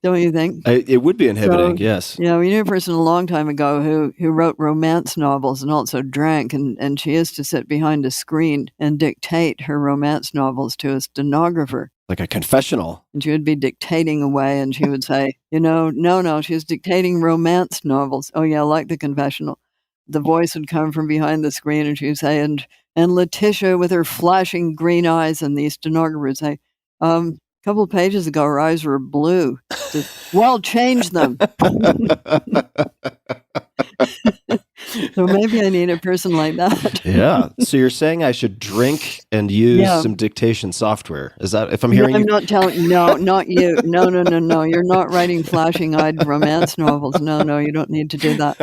Don't you think? It would be inhibiting, So, yes. Yeah, we knew a person a long time ago who wrote romance novels and also drank, and she used to sit behind a screen and dictate her romance novels to a stenographer. Like a confessional. And she would be dictating away, and she would say, no, she was dictating romance novels. Oh, yeah, like the confessional. The voice would come from behind the screen, and she would say, and Letitia with her flashing green eyes, and the stenographer would say, a couple of pages ago, her eyes were blue. Well, change them. So maybe I need a person like that. Yeah. So you're saying I should drink and use some dictation software? Is that, if I'm hearing I'm you? not telling. No, not you. No. You're not writing flashing-eyed romance novels. No, you don't need to do that.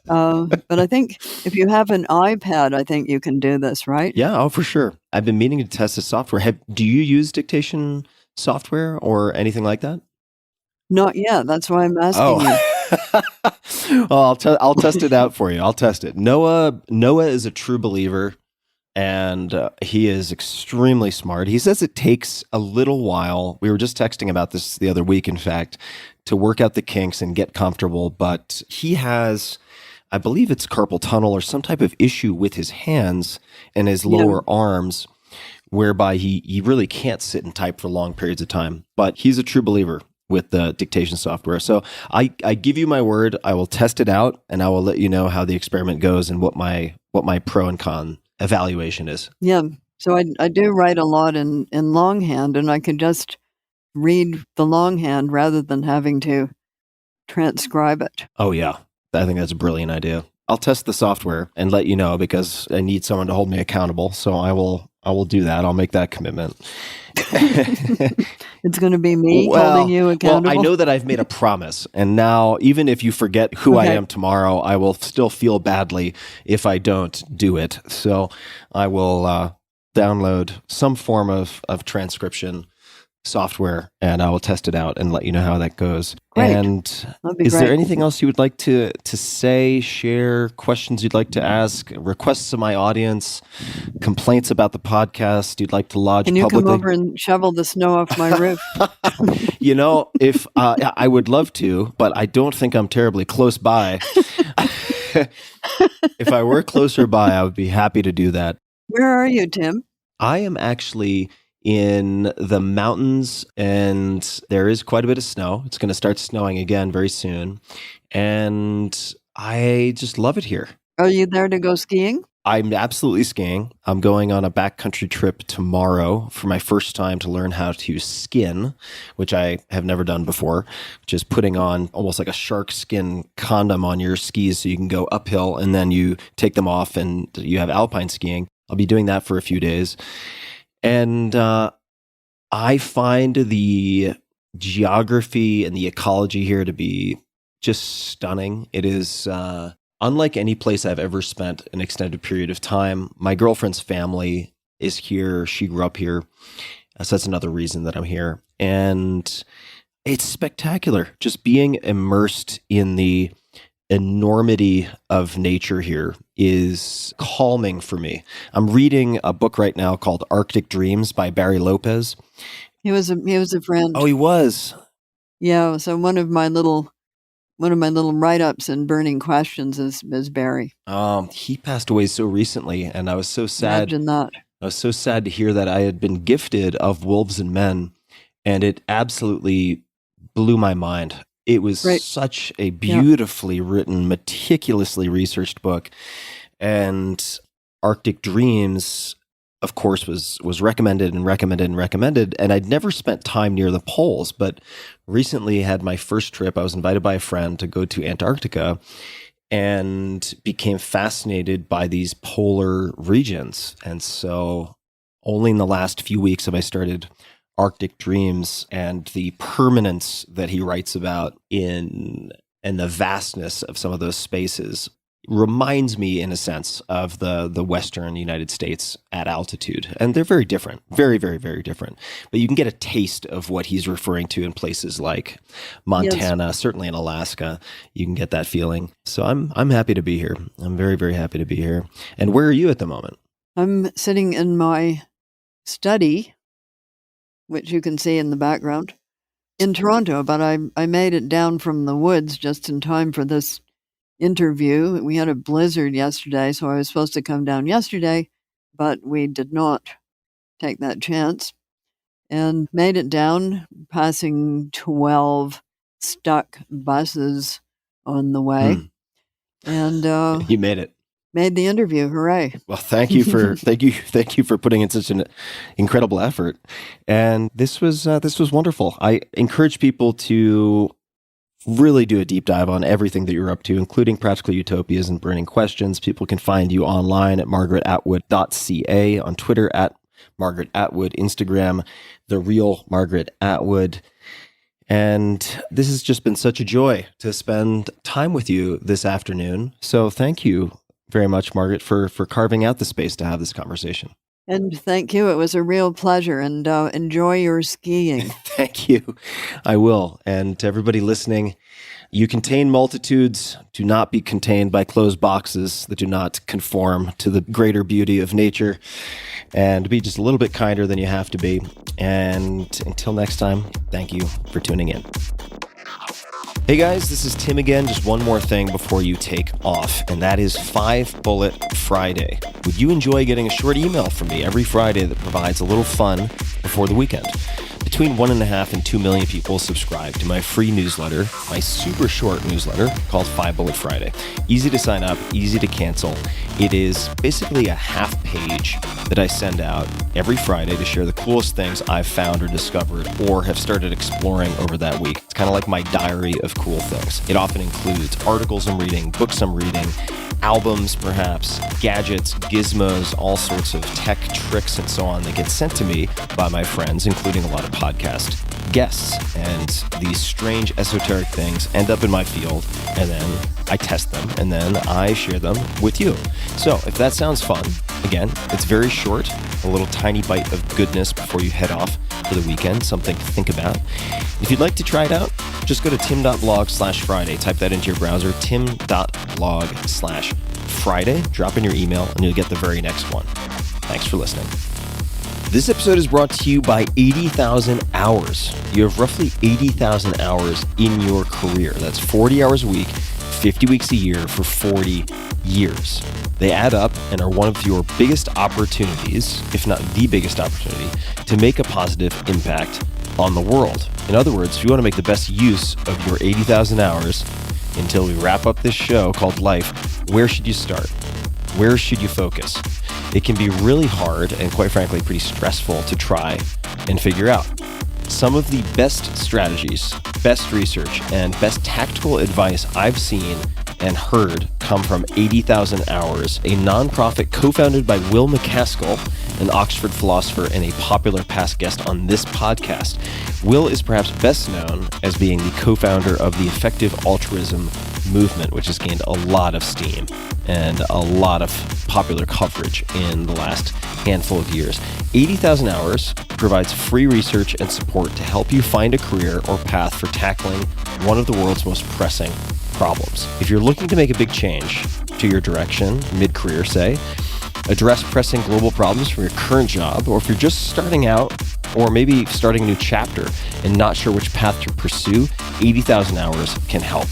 But I think if you have an iPad, I think you can do this, right? Yeah. Oh, for sure. I've been meaning to test the software. Do you use dictation software or anything like that? Not yet. That's why I'm asking you. Well, I'll test it out for you. I'll test it. Noah is a true believer, and he is extremely smart. He says it takes a little while. We were just texting about this the other week, in fact, to work out the kinks and get comfortable. But he has, I believe it's carpal tunnel or some type of issue with his hands and his lower arms, whereby he really can't sit and type for long periods of time. But he's a true believer with the dictation software. So I give you my word, I will test it out, and I will let you know how the experiment goes and what my pro and con evaluation is. Yeah. So I do write a lot in longhand, and I could just read the longhand rather than having to transcribe it. Oh yeah. I think that's a brilliant idea. I'll test the software and let you know, because I need someone to hold me accountable. So I will do that. I'll make that commitment. It's going to be me holding you accountable. Well, I know that I've made a promise, and now even if you forget who I am tomorrow, I will still feel badly if I don't do it. So I will download some form of transcription software, and I will test it out and let you know how that goes. Great. And is there anything else you would like to say, share, questions you'd like to ask, requests of my audience, complaints about the podcast you'd like to lodge publicly? Can you come over and shovel the snow off my roof? If I would love to, but I don't think I'm terribly close by. If I were closer by, I would be happy to do that. Where are you, Tim? I am actually in the mountains, and there is quite a bit of snow. It's going to start snowing again very soon, and I just love it here. Are you there to go skiing? I'm absolutely skiing. I'm going on a backcountry trip tomorrow for my first time to learn how to skin, which I have never done before, which is putting on almost like a shark skin condom on your skis so you can go uphill, and then you take them off and you have alpine skiing. I'll be doing that for a few days. And I find the geography and the ecology here to be just stunning. It is unlike any place I've ever spent an extended period of time. My girlfriend's family is here. She grew up here. So that's another reason that I'm here. And it's spectacular. Just being immersed in the enormity of nature here is calming for me. I'm reading a book right now called Arctic Dreams by Barry Lopez. He was a friend. Oh, he was. Yeah. So one of my little write-ups in Burning Questions is Barry. He passed away so recently, and I was so sad. Imagine that. I was so sad to hear that I had been gifted of Wolves and Men, and it absolutely blew my mind. It was such a beautifully written, meticulously researched book. And Arctic Dreams, of course, was recommended and recommended and recommended. And I'd never spent time near the poles, but recently had my first trip. I was invited by a friend to go to Antarctica and became fascinated by these polar regions. And so only in the last few weeks have I started Arctic Dreams, and the permanence that he writes about in and the vastness of some of those spaces reminds me, in a sense, of the Western United States at altitude. And they're very different, very, very, very different. But you can get a taste of what he's referring to in places like Montana, certainly in Alaska. You can get that feeling. So I'm happy to be here. I'm very, very happy to be here. And where are you at the moment? I'm sitting in my study, which you can see in the background, in Toronto, but I made it down from the woods just in time for this interview. We had a blizzard yesterday, so I was supposed to come down yesterday, but we did not take that chance and made it down, passing 12 stuck buses on the way. And You made it. made the interview. Hooray. Well, thank you for thank you for putting in such an incredible effort. And this was wonderful. I encourage people to really do a deep dive on everything that you're up to, including Practical Utopias and Burning Questions. People can find you online at margaretatwood.ca, on Twitter at Margaret Atwood, Instagram, The Real Margaret Atwood. And this has just been such a joy to spend time with you this afternoon. So thank you very much, Margaret, for carving out the space to have this conversation. And thank you. It was a real pleasure, and enjoy your skiing. Thank you. I will. And to everybody listening, you contain multitudes. Do not be contained by closed boxes that do not conform to the greater beauty of nature, and be just a little bit kinder than you have to be. And until next time, thank you for tuning in. Hey guys, this is Tim again. Just one more thing before you take off, and that is 5 Bullet Friday. Would you enjoy getting a short email from me every Friday that provides a little fun before the weekend? Between 1.5 and 2 million people subscribe to my free newsletter, my super short newsletter called 5 Bullet Friday. Easy to sign up, easy to cancel. It is basically a half page that I send out every Friday to share the coolest things I've found or discovered or have started exploring over that week. It's kind of like my diary of cool things. It often includes articles I'm reading, books I'm reading, albums perhaps, gadgets, gizmos, all sorts of tech tricks and so on that get sent to me by my friends, including a lot of podcast guests. And these strange esoteric things end up in my field, and then I test them, and then I share them with you. So if that sounds fun, again, it's very short, a little tiny bite of goodness before you head off for the weekend, something to think about. If you'd like to try it out, just go to tim.blog/Friday. Type that into your browser, tim.blog/Friday. Drop in your email, and you'll get the very next one. Thanks for listening. This episode is brought to you by 80,000 hours. You have roughly 80,000 hours in your career. That's 40 hours a week, 50 weeks a year for 40 years. They add up and are one of your biggest opportunities, if not the biggest opportunity, to make a positive impact on the world. In other words, if you want to make the best use of your 80,000 hours until we wrap up this show called Life, where should you start? Where should you focus? It can be really hard and, quite frankly, pretty stressful to try and figure out. Some of the best strategies, best research, and best tactical advice I've seen and heard come from 80,000 Hours, a nonprofit co-founded by Will MacAskill, an Oxford philosopher and a popular past guest on this podcast. Will is perhaps best known as being the co-founder of the Effective Altruism movement, which has gained a lot of steam and a lot of popular coverage in the last handful of years. 80,000 Hours provides free research and support to help you find a career or path for tackling one of the world's most pressing problems. If you're looking to make a big change to your direction, mid-career say, address pressing global problems from your current job, or if you're just starting out or maybe starting a new chapter and not sure which path to pursue, 80,000 Hours can help.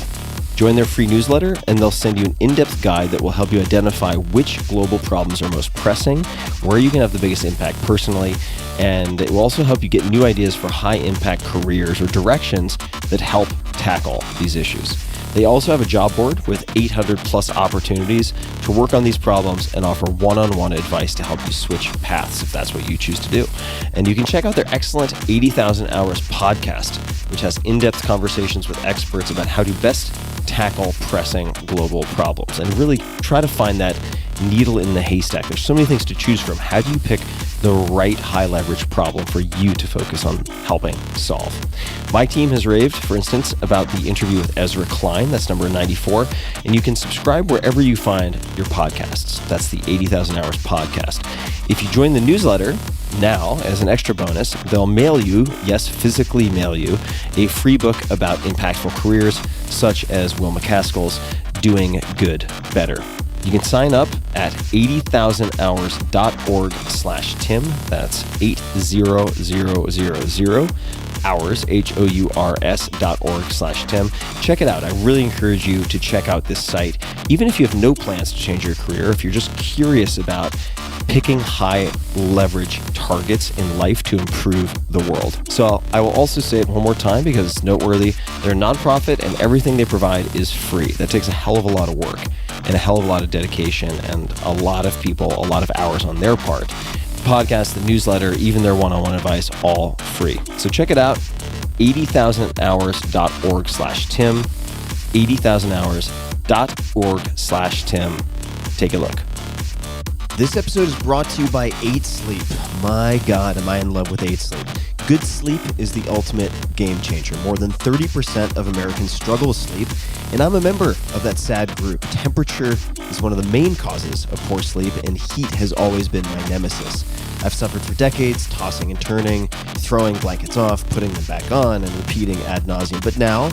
Join their free newsletter, and they'll send you an in-depth guide that will help you identify which global problems are most pressing, where you can have the biggest impact personally, and it will also help you get new ideas for high-impact careers or directions that help tackle these issues. They also have a job board with 800 plus opportunities to work on these problems and offer one-on-one advice to help you switch paths if that's what you choose to do. And you can check out their excellent 80,000 Hours podcast, which has in-depth conversations with experts about how to best tackle pressing global problems and really try to find that needle in the haystack. There's so many things to choose from. How do you pick the right high leverage problem for you to focus on helping solve? My team has raved, for instance, about the interview with Ezra Klein. That's number 94. And you can subscribe wherever you find your podcasts. That's the 80,000 Hours podcast. If you join the newsletter now, as an extra bonus, they'll mail you, yes, physically mail you, a free book about impactful careers, such as Will MacAskill's Doing Good Better. You can sign up at 80,000hours.org/Tim. That's 80000 hours, HOURS.org/Tim. Check it out. I really encourage you to check out this site, even if you have no plans to change your career, if you're just curious about picking high leverage targets in life to improve the world. So I will also say it one more time because it's noteworthy. They're a nonprofit and everything they provide is free. That takes a hell of a lot of work and a hell of a lot of dedication and a lot of people, a lot of hours on their part. The podcast, the newsletter, even their one-on-one advice, all free. So check it out, 80,000hours.org/Tim, 80,000hours.org/Tim. Take a look. This episode is brought to you by 8 Sleep. My God, am I in love with 8 Sleep. Good sleep is the ultimate game changer. More than 30% of Americans struggle with sleep, and I'm a member of that sad group. Temperature is one of the main causes of poor sleep, and heat has always been my nemesis. I've suffered for decades, tossing and turning, throwing blankets off, putting them back on, and repeating ad nauseum. But now,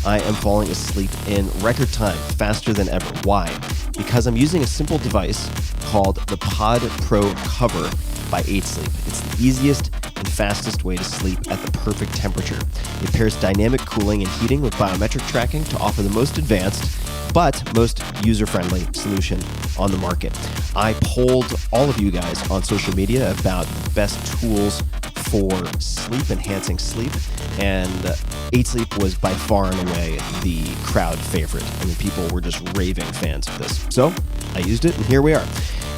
I am falling asleep in record time, faster than ever. Why? Because I'm using a simple device called the Pod Pro Cover by 8 Sleep. It's the easiest and fastest way to sleep at the perfect temperature. It pairs dynamic cooling and heating with biometric tracking to offer the most advanced but most user-friendly solution on the market. I polled all of you guys on social media about the best tools for sleep, enhancing sleep, and 8 Sleep was by far and away the crowd favorite. I mean, people were just raving fans of this. So I used it, and here we are.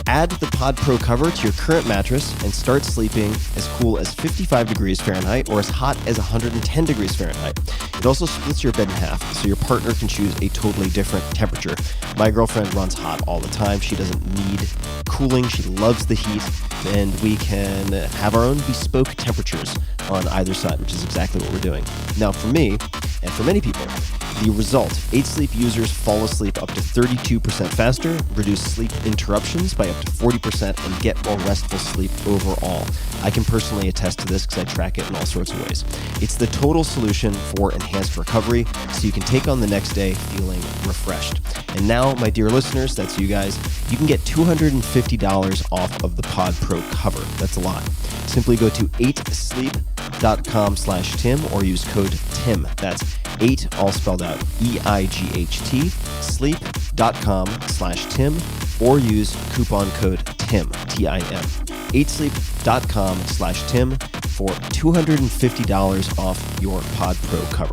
Add the Pod Pro cover to your current mattress and start sleeping as cool as 55 degrees Fahrenheit or as hot as 110 degrees Fahrenheit. It also splits your bed in half, so your partner can choose a totally different temperature. My girlfriend runs hot all the time. She doesn't need cooling. She loves the heat, and we can have our own bespoke temperatures on either side, which is exactly what we're doing. Now, for me, and for many people, the result, 8 Sleep users fall asleep up to 32% faster, reduce sleep interruptions by up to 40%, and get more restful sleep overall. I can personally attest to this because I track it in all sorts of ways. It's the total solution for enhanced recovery, so you can take on the next day feeling refreshed. And now, my dear listeners, that's you guys, you can get $250 off of the Pod Pro cover. That's a lot. Simply go to 8sleep.com/Tim or use code TIM. That's 8, all spelled out, EIGHT, sleep.com/Tim, or use coupon code TIM, TIM. 8sleep.com/Tim for $250 off your Pod Pro cover.